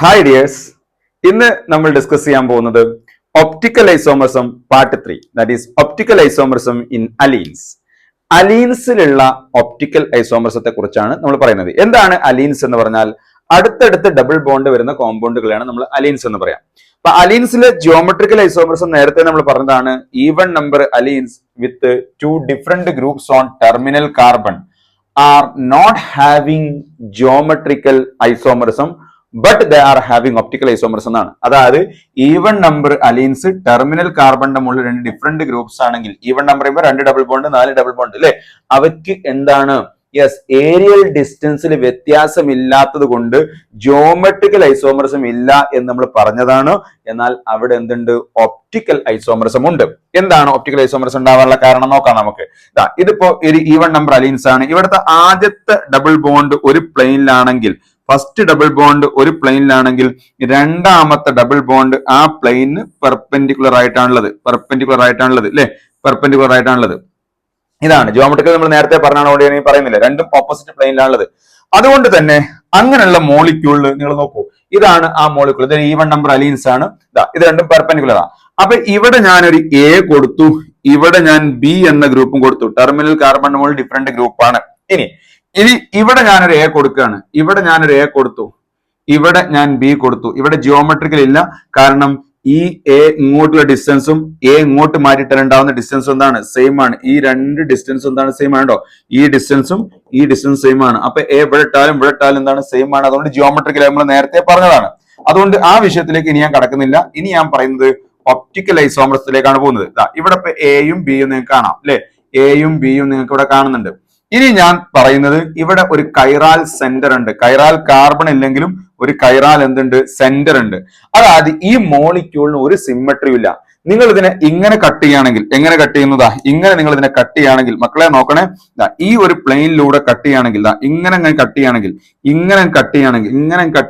Hi dears, ഇന്ന് നമ്മൾ discuss ചെയ്യാൻ പോകുന്നത് optical isomerism part 3, that is optical isomerism in allenes. അലീൻസിലുള്ള ഒപ്റ്റിക്കൽ ഐസോമർസത്തെ കുറിച്ചാണ് നമ്മൾ പറയുന്നത്. എന്താണ് അലീൻസ് എന്ന് പറഞ്ഞാൽ? അടുത്തടുത്ത് ഡബിൾ ബോണ്ട് വരുന്ന കോമ്പൗണ്ടുകളാണ് നമ്മൾ അലീൻസ് എന്ന് പറയാം. അപ്പൊ അലീൻസിലെ ജിയോമെട്രിക്കൽ ഐസോമർസം നേരത്തെ നമ്മൾ പറഞ്ഞതാണ് even number allenes with two different groups on terminal carbon are not having geometrical isomerism but they are having optical isomerism എന്നാണ്. അതായത് ഈവൺ നമ്പർ അലീൻസ് ടെർമിനൽ കാർബണിന്റെ മുകളിൽ രണ്ട് ഡിഫറെന്റ് ഗ്രൂപ്പ്സ് ആണെങ്കിൽ, ഈവൺ നമ്പർ ചെയ്യുമ്പോൾ 2 double bond 4 double bond അല്ലെ, അവയ്ക്ക് എന്താണ് aerial ഡിസ്റ്റൻസിൽ വ്യത്യാസമില്ലാത്തത് കൊണ്ട് ജിയോമെട്രിക്കൽ ഐസോമർസം ഇല്ല എന്ന് നമ്മൾ പറഞ്ഞതാണ്. എന്നാൽ അവിടെ എന്തുണ്ട്? ഒപ്റ്റിക്കൽ ഐസോമർസം ഉണ്ട്. എന്താണ് ഒപ്റ്റിക്കൽ ഐസോമർസം ഉണ്ടാവാനുള്ള കാരണം നോക്കാം നമുക്ക്. ഇതിപ്പോ ഒരു ഈവൺ നമ്പർ അലീൻസ് ആണ്. ഇവിടുത്തെ ആദ്യത്തെ ഡബിൾ ബോണ്ട് ഒരു പ്ലെയിനിലാണെങ്കിൽ, ഫസ്റ്റ് ഡബിൾ ബോണ്ട് ഒരു പ്ലെയിനിലാണെങ്കിൽ രണ്ടാമത്തെ ഡബിൾ ബോണ്ട് ആ പ്ലെയിന് പെർപെൻഡിക്കുലർ ആയിട്ടാണുള്ളത് അല്ലെ, പെർപെൻഡിക്കുലർ ആയിട്ടാണുള്ളത്. ഇതാണ് ജിയോമെട്രിക്കൽ നമ്മൾ നേരത്തെ പറഞ്ഞതുകൊണ്ട് ഞാൻ പറയുന്നില്ല, രണ്ടും ഓപ്പോസിറ്റ് പ്ലെയിനിലാണുള്ളത്. അതുകൊണ്ട് തന്നെ അങ്ങനെയുള്ള മോളിക്യൂളിൽ നിങ്ങൾ നോക്കൂ, ഇതാണ് ആ മോളിക്യൂൾ, ഇത് ഈവൺ നമ്പർ അലീൻസ് ആണ്. ഇത് രണ്ടും പെർപെൻഡിക്കുലർ ആണ്. അപ്പൊ ഇവിടെ ഞാനൊരു എ കൊടുത്തു, ഇവിടെ ഞാൻ ബി എന്ന ഗ്രൂപ്പും കൊടുത്തു. ടെർമിനൽ കാർബൺ മോൾ ഡിഫറെന്റ് ഗ്രൂപ്പാണ്. ഇനി ഇവിടെ ഞാനൊരു എ കൊടുക്കുകയാണ്, ഇവിടെ ഞാനൊരു എ കൊടുത്തു, ഇവിടെ ഞാൻ ബി കൊടുത്തു. ഇവിടെ ജിയോമെട്രിക്കൽ ഇല്ല, കാരണം ഈ എ ഇങ്ങോട്ടുള്ള ഡിസ്റ്റൻസും എ ഇങ്ങോട്ട് മാറ്റിയിട്ടാൽ ഉണ്ടാവുന്ന ഡിസ്റ്റൻസും എന്താണ്? സെയിം ആണ്. ഈ രണ്ട് ഡിസ്റ്റൻസും എന്താണ്? സെയിം ആണോ? ഈ ഡിസ്റ്റൻസും ഈ ഡിസ്റ്റൻസും സെയിം ആണ്. അപ്പൊ എ ഇവിടെ ഇട്ടാലും എന്താണ്? സെയിം ആണ്. അതുകൊണ്ട് ജിയോമെട്രിക്കൽ നമ്മൾ നേരത്തെ പറഞ്ഞതാണ്. അതുകൊണ്ട് ആ വിഷയത്തിലേക്ക് ഇനി ഞാൻ കടക്കുന്നില്ല. ഇനി ഞാൻ പറയുന്നത് ഒപ്റ്റിക്കൽ ഐസോമർസത്തിലേക്കാണ് പോകുന്നത്. ഇവിടെ ഇപ്പൊ എയും ബിയും നിങ്ങൾക്ക് കാണാം അല്ലെ, എയും ബിയും നിങ്ങൾക്ക് ഇവിടെ കാണുന്നുണ്ട്. ഇനി ഞാൻ പറയുന്നത് ഇവിടെ ഒരു കൈറാൽ സെന്റർ ഉണ്ട്. കൈറാൽ കാർബൺ ഇല്ലെങ്കിലും ഒരു കൈറാൽ എന്തുണ്ട്? സെന്റർ ഉണ്ട്. അതായത് ഈ മോളിക്യൂളിന് ഒരു സിമ്മട്രിയും ഇല്ല. നിങ്ങൾ ഇതിനെ ഇങ്ങനെ കട്ട് ചെയ്യുകയാണെങ്കിൽ, എങ്ങനെ കട്ട് ചെയ്യുന്നതാ? ഇങ്ങനെ നിങ്ങൾ ഇതിനെ കട്ട് ചെയ്യുകയാണെങ്കിൽ, മക്കളെ നോക്കണേ, ഈ ഒരു പ്ലെയിനിലൂടെ കട്ട് ചെയ്യുകയാണെങ്കിൽ, ഇങ്ങനെ കട്ട്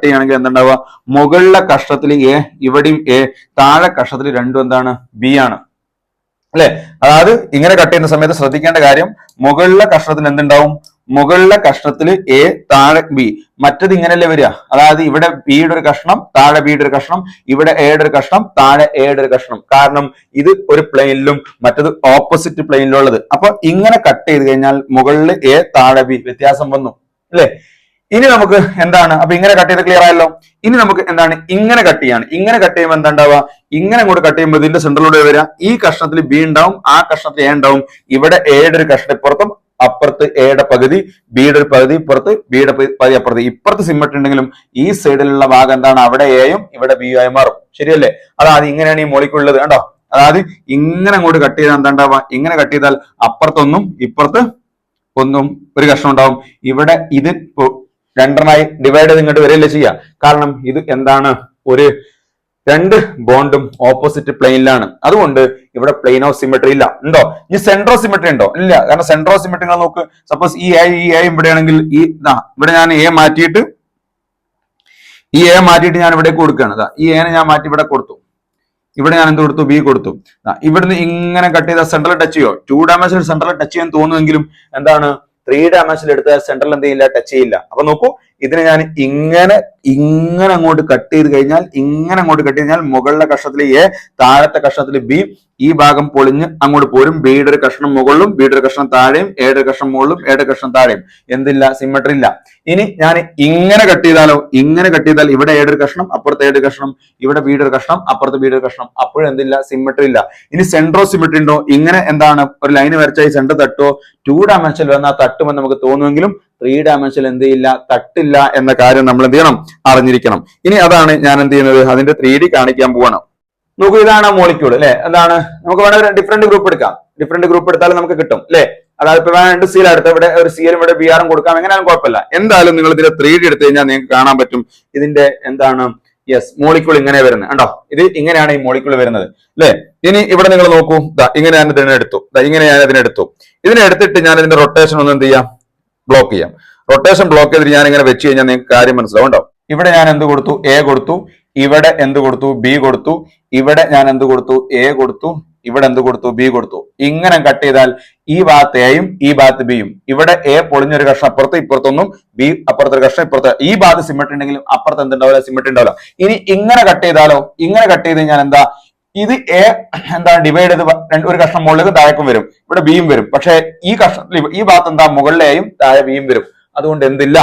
ചെയ്യുകയാണെങ്കിൽ എന്തുണ്ടാവുക? മുകളിലെ കഷ്ണത്തിൽ എ, ഇവിടെയും എ, താഴെ കഷ്ണത്തിൽ രണ്ടും എന്താണ്? ബി ആണ് അല്ലെ. അതായത് ഇങ്ങനെ കട്ട് ചെയ്യുന്ന സമയത്ത് ശ്രദ്ധിക്കേണ്ട കാര്യം, മുകളിലെ കഷ്ണത്തിൽ എന്തുണ്ടാവും? മുകളിലെ കഷ്ണത്തിൽ എ, താഴെ ബി. മറ്റത് ഇങ്ങനെയല്ലേ വരിക? അതായത് ഇവിടെ ബിയുടെ ഒരു കഷ്ണം, താഴെ ബിയുടെ ഒരു കഷ്ണം, ഇവിടെ എയുടെ ഒരു കഷ്ണം, താഴെ എയുടെ ഒരു കഷ്ണം. കാരണം ഇത് ഒരു പ്ലെയിനിലും മറ്റത് ഓപ്പോസിറ്റ് പ്ലെയിനിലും ഉള്ളത്. അപ്പൊ ഇങ്ങനെ കട്ട് ചെയ്ത് കഴിഞ്ഞാൽ മുകളിൽ എ, താഴെ ബി വ്യത്യാസം വന്നു അല്ലെ. ഇനി നമുക്ക് എന്താണ്? അപ്പൊ ഇങ്ങനെ കട്ട് ചെയ്ത് ക്ലിയർ ആയല്ലോ. ഇനി നമുക്ക് എന്താണ്? ഇങ്ങനെ കട്ട് ചെയ്യാണ്. ഇങ്ങനെ കട്ട് ചെയ്യുമ്പോൾ എന്താ ഉണ്ടാവുക? ഇങ്ങനെ അങ്ങോട്ട് കട്ട് ചെയ്യുമ്പോൾ ഇതിന്റെ സെന്ററിലൂടെ വരിക, ഈ കഷ്ണത്തിൽ ബി ഉണ്ടാവും, ആ കഷ്ണത്തിൽ എ ഉണ്ടാവും. ഇവിടെ എയുടെ ഒരു കഷ്ണം ഇപ്പുറത്തും, അപ്പുറത്ത് എയുടെ പകുതി, ബിയുടെ ഒരു പകുതി ഇപ്പുറത്ത്, ബിയുടെ പകുതി അപ്പുറത്ത്. ഇപ്പുറത്ത് സിമ്മട്രി ഉണ്ടെങ്കിലും ഈ സൈഡിലുള്ള ഭാഗം എന്താണ്? അവിടെ എയും ഇവിടെ ബിയും ആയി മാറും. ശരിയല്ലേ? അതായത് ഇങ്ങനെയാണ് ഈ മോളിക്കുള്ളത് കണ്ടോ. അതായത് ഇങ്ങനെ അങ്ങോട്ട് കട്ട് ചെയ്താൽ എന്താ ഉണ്ടാവുക? ഇങ്ങനെ കട്ട് ചെയ്താൽ അപ്പുറത്തൊന്നും ഇപ്പുറത്ത് ഒന്നും ഒരു കഷ്ണം ഉണ്ടാവും. ഇവിടെ ഇത് രണ്ടെണ്ണമായി ഡിവൈഡ് ചെയ്ത് ഇങ്ങോട്ട് വരികയല്ലേ ചെയ്യുക. കാരണം ഇത് എന്താണ്? ഒരു രണ്ട് ബോണ്ടും ഓപ്പോസിറ്റ് പ്ലെയിനിലാണ്. അതുകൊണ്ട് ഇവിടെ പ്ലെയിൻ ഓഫ് സിമെട്രി ഇല്ല. ഉണ്ടോ? ഇനി സെൻട്രോ സിമെട്രി ഉണ്ടോ? ഇല്ല. കാരണം സെൻട്രോ സിമെട്രി നിങ്ങൾ നോക്ക്, സപ്പോസ് ഈ എ ഇവിടെയാണെങ്കിൽ ഇവിടെ ഞാൻ എ മാറ്റിയിട്ട് ഞാൻ ഇവിടേക്ക് കൊടുക്കുകയാണ്. ഈ എനെ ഞാൻ മാറ്റി ഇവിടെ കൊടുത്തു. ഇവിടെ ഞാൻ എന്ത് കൊടുത്തു? ബി കൊടുത്തു. ഇവിടുന്ന് ഇങ്ങനെ കട്ട് ചെയ്താൽ സെൻട്രൽ ടച്ച് ചെയ്യോ? 2 ഡയമെൻഷനിൽ സെൻട്രൽ ടച്ച് ചെയ്യാൻ തോന്നുമെങ്കിലും എന്താണ്? 3 ഡയമെൻഷനിൽ എടുത്താൽ സെൻട്രൽ എന്ത് ചെയ്യില്ല? ടച്ച് ചെയ്യില്ല. അപ്പൊ നോക്കൂ, ഇതിനെ ഞാൻ ഇങ്ങനെ അങ്ങോട്ട് കട്ട് ചെയ്ത് കഴിഞ്ഞാൽ മുകളിലെ കഷ്ണത്തിൽ എ, താഴത്തെ കഷ്ണത്തിൽ ബി, ഈ ഭാഗം പൊളിഞ്ഞ് അങ്ങോട്ട് പോരും. ബിയുടെ ഒരു കഷ്ണം മുകളിലും, ബിയുടെ ഒരു കഷ്ണം താഴെയും, എയുടെ കഷ്ണം മുകളിലും, എയുടെ കഷ്ണം താഴെയും. എന്തില്ല? സിമ്മട്രി ഇല്ല. ഇനി ഞാൻ ഇങ്ങനെ കട്ട് ചെയ്താലോ? ഇങ്ങനെ കട്ട് ചെയ്താൽ ഇവിടെ എയുടെ ഒരു കഷ്ണം, അപ്പുറത്തെ എയുടെ കഷ്ണം, ഇവിടെ ബിയുടെ ഒരു കഷ്ണം, അപ്പുറത്തെ ബിയുടെ ഒരു കഷ്ണം. അപ്പോഴും എന്തില്ല? സിമ്മട്രി ഇല്ല. ഇനി സെൻട്രോ സിമ്മട്രി ഉണ്ടോ? ഇങ്ങനെ എന്താണ്? ഒരു ലൈന് വരച്ചാൽ സെന്റർ തട്ടോ? 2 ഡയമെൻഷനിൽ വന്നാൽ തട്ടുമെന്ന് നമുക്ക് തോന്നുമെങ്കിലും 3 ഡയമെൻഷനിൽ എന്ത് ചെയ്യില്ല? തട്ടില്ല എന്ന കാര്യം നമ്മൾ എന്ത് ചെയ്യണം? അറിഞ്ഞിരിക്കണം. ഇനി അതാണ് ഞാൻ എന്ത് ചെയ്യുന്നത്? അതിന്റെ 3D കാണിക്കാൻ പോവാണ്. നോക്കൂ, ഇതാണ് മോളിക്യൂൾ അല്ലെ. എന്താണ്? നമുക്ക് വേണമെങ്കിൽ ഡിഫറെന്റ് ഗ്രൂപ്പ് എടുക്കാം. ഡിഫറെന്റ് ഗ്രൂപ്പ് എടുത്താലും നമുക്ക് കിട്ടും അല്ലെ. അതായത് ഇപ്പൊ വേണ്ട സീൽ എടുത്ത് ഇവിടെ ഒരു സിയിലും ഇവിടെ ബി ആറും കൊടുക്കാം. എങ്ങനെയാലും കുഴപ്പമില്ല. എന്തായാലും നിങ്ങൾ ഇതിന്റെ 3D എടുത്തു കഴിഞ്ഞാൽ നിങ്ങൾക്ക് കാണാൻ പറ്റും ഇതിന്റെ എന്താണ്? മോളിക്യൂൾ ഇങ്ങനെ വരുന്നത് കണ്ടോ. ഇത് ഇങ്ങനെയാണ് ഈ മോളിക്യൂൾ വരുന്നത് അല്ലെ. ഇനി ഇവിടെ നിങ്ങൾ നോക്കൂ, ഇങ്ങനെ ഞാൻ ഇതിനെടുത്തു, ഇതിനെ എടുത്തിട്ട് ഞാൻ ഇതിന്റെ റൊട്ടേഷൻ ഒന്ന് എന്ത് ചെയ്യാം? ബ്ലോക്ക് ചെയ്യാം. റൊട്ടേഷൻ ബ്ലോക്ക് ചെയ്തിട്ട് ഞാൻ ഇങ്ങനെ വെച്ച് കഴിഞ്ഞാൽ നിങ്ങൾക്ക് കാര്യം മനസ്സിലാവുണ്ടോ. ഇവിടെ ഞാൻ എന്ത് കൊടുത്തു? എ കൊടുത്തു. ഇവിടെ എന്ത് കൊടുത്തു? ബി കൊടുത്തു. ഇവിടെ ഞാൻ എന്ത് കൊടുത്തു? എ കൊടുത്തു. ഇവിടെ എന്ത് കൊടുത്തു? ബി കൊടുത്തു. ഇങ്ങനെ കട്ട് ചെയ്താൽ ഈ ഭാഗത്ത് എയും ഈ ഭാഗത്ത് ബിയും, ഇവിടെ എ പൊളിഞ്ഞൊരു കഷ്ണം അപ്പുറത്ത്, ഇപ്പുറത്തൊന്നും ബി അപ്പുറത്തൊരു കഷ്ണം ഇപ്പുറത്ത്, ഈ ഭാഗത്ത് സിമെട്രി ഉണ്ടെങ്കിലും അപ്പുറത്ത് എന്തുണ്ടാവില്ല? സിമെട്രി ഉണ്ടാവില്ല. ഇനി ഇങ്ങനെ കട്ട് ചെയ്താലോ? ഇങ്ങനെ കട്ട് ചെയ്ത് കഴിഞ്ഞാൽ എന്താ? ഇത് എ എന്താണ് ഡിവൈഡ് ചെയ്ത് ഒരു കഷ്ണം മുകളിലേക്ക് താഴേക്കും വരും, ഇവിടെ ബിയും വരും. പക്ഷെ ഈ കഷ്ണത്തിൽ ഈ ഭാഗത്ത് എന്താ? മുകളിലെ എയും താഴെ ബിയും വരും. അതുകൊണ്ട് എന്തില്ല?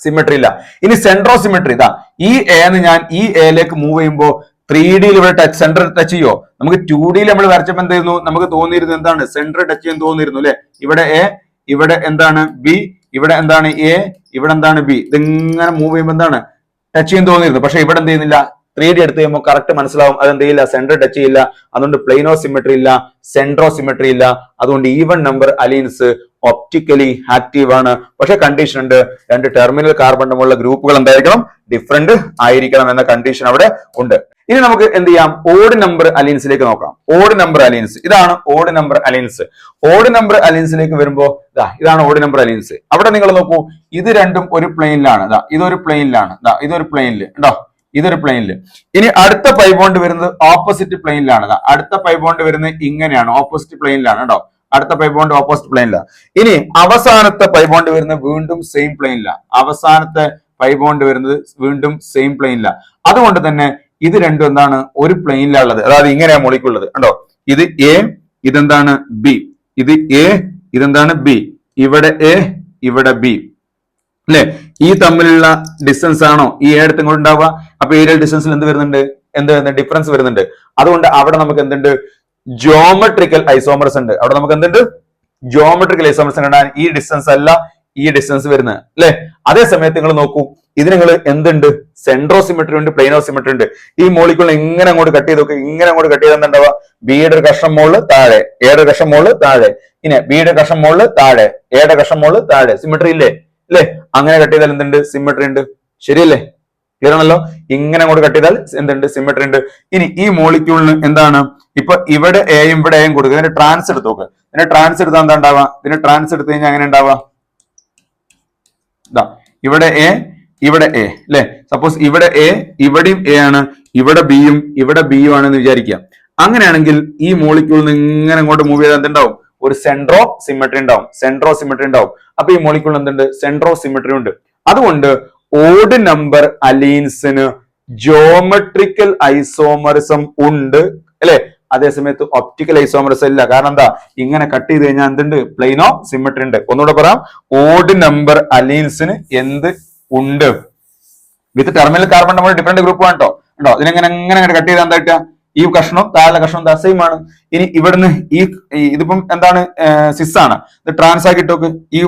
സിമെട്രി ഇല്ല. ഇനി സെൻട്രോ സിമെട്രി ഇതാ, ഈ എന്ന് ഞാൻ ഈ എയിലേക്ക് മൂവ് ചെയ്യുമ്പോൾ 3D ഇവിടെ സെന്റർ ടച്ച് ചെയ്യോ? നമുക്ക് 2D നമ്മൾ വരച്ചപ്പോൾ എന്തായിരുന്നു? നമുക്ക് തോന്നിയിരുന്നു എന്താണ്? സെന്റർ ടച്ച് ചെയ്യാൻ തോന്നിയിരുന്നു അല്ലെ? ഇവിടെ എ, ഇവിടെ എന്താണ്? ബി, ഇവിടെ എന്താണ്? എ, ഇവിടെ എന്താണ്? ബി. ഇതിങ്ങനെ മൂവ് ചെയ്യുമ്പോൾ എന്താണ്? ടച്ച് ചെയ്യാൻ തോന്നിയിരുന്നു. പക്ഷെ ഇവിടെ എന്ത് ചെയ്യുന്നില്ല? 3D എടുത്ത് കഴിയുമ്പോൾ കറക്റ്റ് മനസ്സിലാവും അത് എന്ത് ചെയ്യില്ല? സെന്റർ ടച്ച് ചെയ്യില്ല. അതുകൊണ്ട് പ്ലെയിനോ സിമെട്രി ഇല്ല, സെൻട്രോ സിമെട്രി ഇല്ല. അതുകൊണ്ട് ഈവൻ നമ്പർ അലീൻസ് ഒപ്റ്റിക്കലി ആക്റ്റീവ് ആണ്. പക്ഷെ കണ്ടീഷൻ ഉണ്ട്, രണ്ട് ടെർമിനൽ കാർബൺ തമ്മിലുള്ള ഗ്രൂപ്പുകൾ എന്തായിരിക്കണം? ഡിഫറെന്റ് ആയിരിക്കണം എന്ന കണ്ടീഷൻ അവിടെ ഉണ്ട്. ഇനി നമുക്ക് എന്ത് ചെയ്യാം? ഓഡ് നമ്പർ അലീൻസിലേക്ക് നോക്കാം. ഓഡ് നമ്പർ അലീൻസ് ഇതാണ്. Odd number allenes. Odd number അലീൻസിലേക്ക് വരുമ്പോ ഇതാണ് ഓഡ് നമ്പർ അലീൻസ്. അവിടെ നിങ്ങൾ നോക്കൂ, ഇത് രണ്ടും ഒരു പ്ലെയിനിലാണ്. ഇതൊരു പ്ലെയിനിലാണ്, ഇതൊരു പ്ലെയിനിൽ ഉണ്ടോ? ഇതൊരു പ്ലെയിനിൽ. ഇനി അടുത്ത പൈ ബോണ്ട് വരുന്നത് ഓപ്പോസിറ്റ് പ്ലെയിനിലാണ്. അടുത്ത പൈ ബോണ്ട് വരുന്നത് ഇങ്ങനെയാണ്, ഓപ്പോസിറ്റ് പ്ലെയിനിലാണ് കേട്ടോ. അടുത്ത പൈ ബോണ്ട് ഓപ്പോസിറ്റ് പ്ലെയിനിലാണ്. ഇനി അവസാനത്തെ പൈ ബോണ്ട് വരുന്നത് വീണ്ടും സെയിം പ്ലെയിനിലാണ്. അവസാനത്തെ പൈ ബോണ്ട് വരുന്നത് വീണ്ടും സെയിം പ്ലെയിനിലാണ്. അതുകൊണ്ട് തന്നെ ഇത് രണ്ടും എന്താണ്? ഒരു പ്ലെയിനിലുള്ളത്. അതായത് ഇങ്ങനെയാ മോളിക്കുള്ളത് കണ്ടോ? ഇത് എ, ഇതെന്താണ്? ബി. ഇത് എ, ഇതെന്താണ്? ബി. ഇവിടെ എ, ഇവിടെ ബി അല്ലെ? ഈ തമ്മിലുള്ള ഡിസ്റ്റൻസ് ആണോ ഈ ഏടത്ത് ഇങ്ങോട്ട് ഉണ്ടാവുക? അപ്പൊ ഏരിയൽ ഡിസ്റ്റൻസിൽ എന്ത് വരുന്നുണ്ട്? ഡിഫറൻസ് വരുന്നുണ്ട്. അതുകൊണ്ട് അവിടെ നമുക്ക് എന്തുണ്ട്? ജോമെട്രിക്കൽ ഐസോമർസ് ഉണ്ട്. അവിടെ നമുക്ക് എന്തുണ്ട്? ജോമെട്രിക്കൽ ഐസോമർസ് ഉണ്ടാകാൻ ഈ ഡിസ്റ്റൻസ് അല്ല ഈ ഡിസ്റ്റൻസ് വരുന്നത് അല്ലെ? അതേ സമയത്ത് നിങ്ങൾ നോക്കൂ, ഇത് നിങ്ങൾ എന്തുണ്ട്? സെൻട്രോ സിമെട്രി ഉണ്ട്, പ്ലെയിനോ സിമെട്രി ഉണ്ട്. ഈ മോളിക്കുള്ള ഇങ്ങനെ അങ്ങോട്ട് കട്ട് ചെയ്ത് നോക്കുക. ഇങ്ങനെ അങ്ങോട്ട് കട്ട് ചെയ്താൽ എന്താ? ബിയുടെ ഒരു കഷ്ണം മുകളിൽ താഴെ, എയുടെ കഷ്ണം മുകളിൽ താഴെ, ഇനി ബിയുടെ കഷ്ണം മുകളിൽ താഴെ, എയുടെ കഷ്ണം മുകളിൽ താഴെ. സിമെട്രി ഇല്ലേ? അല്ലെ? അങ്ങനെ കട്ട് ചെയ്താൽ എന്തുണ്ട്? സിമെട്രി ഉണ്ട്. ശരിയല്ലേ? ക്ലിയർ ആണല്ലോ? ഇങ്ങനെ അങ്ങോട്ട് കട്ട് ചെയ്താൽ എന്തുണ്ട്? സിമെട്രി ഉണ്ട്. ഇനി ഈ മോളിക്യൂളിന് എന്താണ്? ഇപ്പൊ ഇവിടെ എയും ഇവിടെ എയും കൊടുക്കുക. ഇതിന്റെ ട്രാൻസ് എടുത്ത് നോക്കുക. ഇതിന്റെ ട്രാൻസ് എടുത്താൽ എന്താ ഉണ്ടാവുക? ഇതിന്റെ ട്രാൻസ് എടുത്തു കഴിഞ്ഞാൽ അങ്ങനെ ഉണ്ടാവുക? ഇവിടെ എ, ഇവിടെ എ അല്ലെ? സപ്പോസ് ഇവിടെ എ, ഇവിടെയും എ ആണ്, ഇവിടെ ബിയും ഇവിടെ ബിയും ആണെന്ന് വിചാരിക്കുക. അങ്ങനെയാണെങ്കിൽ ഈ മോളിക്യൂളിൽ ഇങ്ങനെ അങ്ങോട്ട് മൂവ് ചെയ്താൽ എന്തുണ്ടാവും? ഒരു സെൻട്രോ സിമെട്രി ഉണ്ടാവും, സെൻട്രോ സിമെട്രി ഉണ്ടാവും. അപ്പൊ ഈ മോളിക്യൂൾ എന്തുണ്ട്? സെൻട്രോ സിമെട്രി ഉണ്ട്. അതുകൊണ്ട് ഓഡ് നമ്പർ അലീൻസിന് ജോമെട്രിക്കൽ ഐസോമറിസം ഉണ്ട് അല്ലെ? അതേസമയത്ത് ഒപ്റ്റിക്കൽ ഐസോമറിസം ഇല്ല. കാരണം എന്താ? ഇങ്ങനെ കട്ട് ചെയ്ത് കഴിഞ്ഞാൽ എന്തുണ്ട്? പ്ലെയിനോ സിമെട്രി ഉണ്ട്. ഒന്നുകൂടെ പറയാം, ഓഡ് നമ്പർ അലീൻസിന് എന്ത് ഉണ്ട്? വിത്ത് ടെർമിനൽ കാർബൺ നമ്മൾ ഡിഫറെന്റ് ഗ്രൂപ്പ് ആണ് കേട്ടോ. ഉണ്ടോ? ഇതിനെങ്ങനെ എങ്ങനെ കട്ട് ചെയ്താൽ എന്താ കിട്ടുക? ഈ കഷ്ണം താഴെ കഷ്ണം എന്താ? സെയിം ആണ്. ഇനി ഇവിടുന്ന് ഇതിപ്പം എന്താണ്? സിസ് ആണ്. ഇത് ട്രാൻസ് ആക്കിയിട്ട് നോക്ക്. ഈ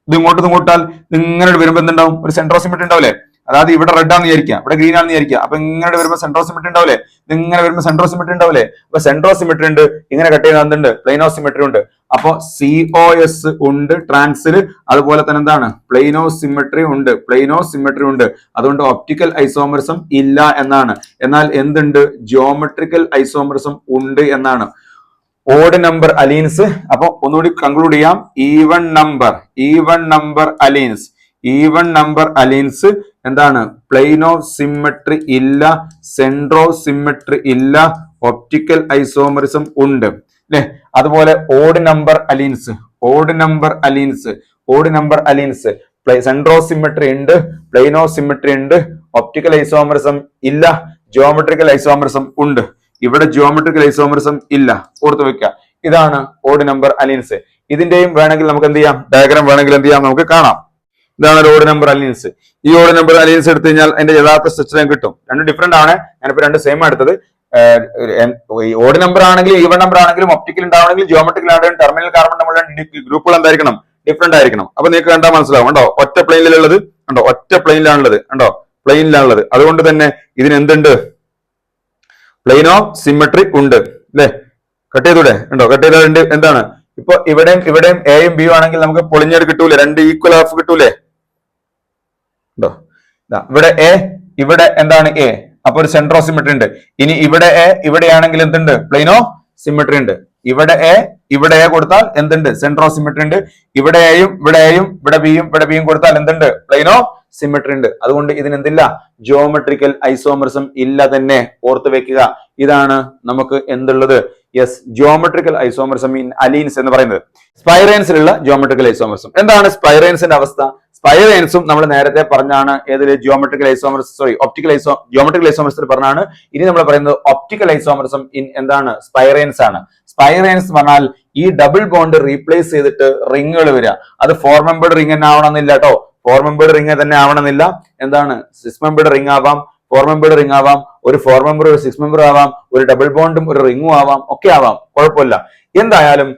ഇത് ഇങ്ങോട്ടാൽ ഇങ്ങനെ വരുമ്പോൾ എന്തുണ്ടാവും? ഒരു സെൻട്രോ സിമെട്രി ഉണ്ടാവില്ലേ? അതായത് ഇവിടെ റെഡ് ആണെന്ന് വിചാരിക്കുക, ഇവിടെ ഗ്രീൻ ആണെന്ന് വിചാരിക്കുക. അപ്പൊ ഇങ്ങനെ വരുമ്പോൾ സെൻട്രോ സിമെട്രി ഉണ്ടാവില്ലേ? ഇങ്ങനെ വരുമ്പോൾ സെൻട്രോ സിമെട്രി ഉണ്ടാവില്ലേ? അപ്പൊ സെൻട്രോ സിമെട്രി ഉണ്ട്. ഇങ്ങനെ കട്ട് ചെയ്യുന്ന എന്തുണ്ട്? പ്ലെയിനോ സിമെട്രി ഉണ്ട്. അപ്പൊ COS ഉണ്ട് ട്രാൻസില്. അതുപോലെ തന്നെ എന്താണ്? പ്ലെയിനോ സിമെട്രി ഉണ്ട്, പ്ലെയിനോ സിമെട്രി ഉണ്ട്. അതുകൊണ്ട് ഒപ്റ്റിക്കൽ ഐസോമറിസം ഇല്ല എന്നാണ്. എന്നാൽ എന്തുണ്ട്? ജോമെട്രിക്കൽ ഐസോമറിസം ഉണ്ട് എന്നാണ്. Odd number allenes. അപ്പൊ ഒന്നുകൂടി കൺക്ലൂഡ് ചെയ്യാം. Even number allenes, even number allenes എന്താണ്? പ്ലെയിനോ സിമെട്രി ഇല്ല, സെൻട്രോ സിമെട്രി ഇല്ല, ഒപ്റ്റിക്കൽ ഐസോമറിസം ഉണ്ട് അല്ലെ? അതുപോലെ odd number allenes, centre of symmetry ഉണ്ട്, പ്ലെയിനോ സിമെട്രി ഉണ്ട്, ഒപ്റ്റിക്കൽ ഐസോമറിസം ഇല്ല, ജോമെട്രിക്കൽ ഐസോമറിസം ഉണ്ട്. ഇവിടെ ജോമെട്രിക്കൽ ഐസോമറിസം ഇല്ല. ഓർത്ത് വെക്കുക. ഇതാണ് ഓഡ് നമ്പർ അലീൻസ്. ഇതിന്റെയും വേണമെങ്കിൽ നമുക്ക് എന്ത് ചെയ്യാം? ഡയഗ്രാം വേണമെങ്കിൽ എന്ത് ചെയ്യാം? നമുക്ക് കാണാം. ഇതാണ് ഒരു ഓഡ് നമ്പർ അലീൻസ്. ഈ ഓഡ് നമ്പർ അലീൻസ് എടുത്തു കഴിഞ്ഞാൽ അതിന്റെ യഥാർത്ഥ സ്ട്രക്ചർ കിട്ടും. രണ്ട് ഡിഫറെന്റ് ആണ്. ഞാനിപ്പോ രണ്ട് സെയിം എടുത്തത്. ഓഡ് നമ്പർ ആണെങ്കിലും ഈവൺ നമ്പർ ആണെങ്കിലും ഒപ്റ്റിക്കൽ ഉണ്ടാവണമെങ്കിൽ ജോമെട്രിക്കൽ ആണെങ്കിലും ടെർമിനൽ കാർബൺ തമ്മിലുള്ള ഗ്രൂപ്പുകൾ എന്തായിരിക്കണം? ഡിഫറെന്റ് ആയിരിക്കണം. അപ്പൊ നിങ്ങൾക്ക് കണ്ടാൽ മനസ്സിലാവും. കണ്ടോ? ഒറ്റ പ്ലെയിനിലുള്ളത് കണ്ടോ? ഒറ്റ പ്ലെയിനിലാണുള്ളത് കണ്ടോ? പ്ലെയിനിലാണുള്ളത്. അതുകൊണ്ട് തന്നെ ഇതിന് എന്തുണ്ട്? പ്ലെയിനോ സിമെട്രി ഉണ്ട് അല്ലെ? കട്ട് ചെയ്തൂടെ? ഉണ്ടോ? കട്ട് ചെയ്ത എന്താണ്? ഇപ്പൊ ഇവിടെയും എയും ബിയും ആണെങ്കിൽ നമുക്ക് പൊളിഞ്ഞത് കിട്ടൂലേ? രണ്ട് ഈക്വൽ ഹാഫ് കിട്ടൂലേ? ഉണ്ടോ? ഇവിടെ എ, ഇവിടെ എന്താണ്? എ. അപ്പൊ ഒരു സെൻട്രോ സിമെട്രി ഉണ്ട്. ഇനി ഇവിടെ എ, ഇവിടെയാണെങ്കിൽ എന്തുണ്ട്? പ്ലെയിനോ സിമെട്രി ഉണ്ട്. ഇവിടെ എ കൊടുത്താൽ എന്തുണ്ട്? സെൻട്രോ സിമെട്രി ഉണ്ട്. ഇവിടെ എയും ഇവിടെ ബിയും കൊടുത്താൽ എന്തുണ്ട്? പ്ലെയിനോ സിമെട്രി ഉണ്ട്. അതുകൊണ്ട് ഇതിന് എന്തില്ല? ജോമെട്രിക്കൽ ഐസോമറിസം ഇല്ല തന്നെ. ഓർത്ത് വെക്കുക. ഇതാണ് നമുക്ക് എന്തുള്ളത്? യെസ്, ജിയോമെട്രിക്കൽ ഐസോമറിസം ഇൻ അലീൻസ് എന്ന് പറയുന്നത്. സ്പൈറൈൻസിലുള്ള ജിയോമെട്രിക്കൽ ഐസോമറിസം. എന്താണ് സ്പൈറൈൻസിന്റെ അവസ്ഥ? സ്പൈറൈൻസും നമ്മൾ നേരത്തെ പറഞ്ഞാണ് ഏതിൽ? ജിയോമെട്രിക്കൽ ഐസോമറിസം, ജിയോമെട്രിക്കൽ ഐസോമറിസത്തിൽ പറഞ്ഞാണ്. ഇനി നമ്മൾ പറയുന്നത് ഒപ്റ്റിക്കൽ ഐസോമറിസം ഇൻ എന്താണ്? സ്പൈറൈൻസ് ആണ്. സ്പൈറൈൻസ് പറഞ്ഞാൽ ഈ ഡബിൾ ബോണ്ട് റീപ്ലേസ് ചെയ്തിട്ട് റിങ്ങുകൾ വരിക. അത് 4 മെമ്പേർഡ് റിംഗ് തന്നെ ആവണമെന്നില്ല കേട്ടോ. 4 മെമ്പേർഡ് റിംഗ് തന്നെ ആവണമെന്നില്ല. എന്താണ്? 6 മെമ്പേർഡ് റിംഗ് ആവാം, 4 മെമ്പേർഡ് റിംഗ് ആവാം, ഒരു 4 മെമ്പർ ഒരു 6 മെമ്പർ ആവാം, ഒരു ഡബിൾ ബോണ്ടും ഒരു റിംഗും ആവാം, ഒക്കെ ആവാം, കുഴപ്പമില്ല. എന്തായാലും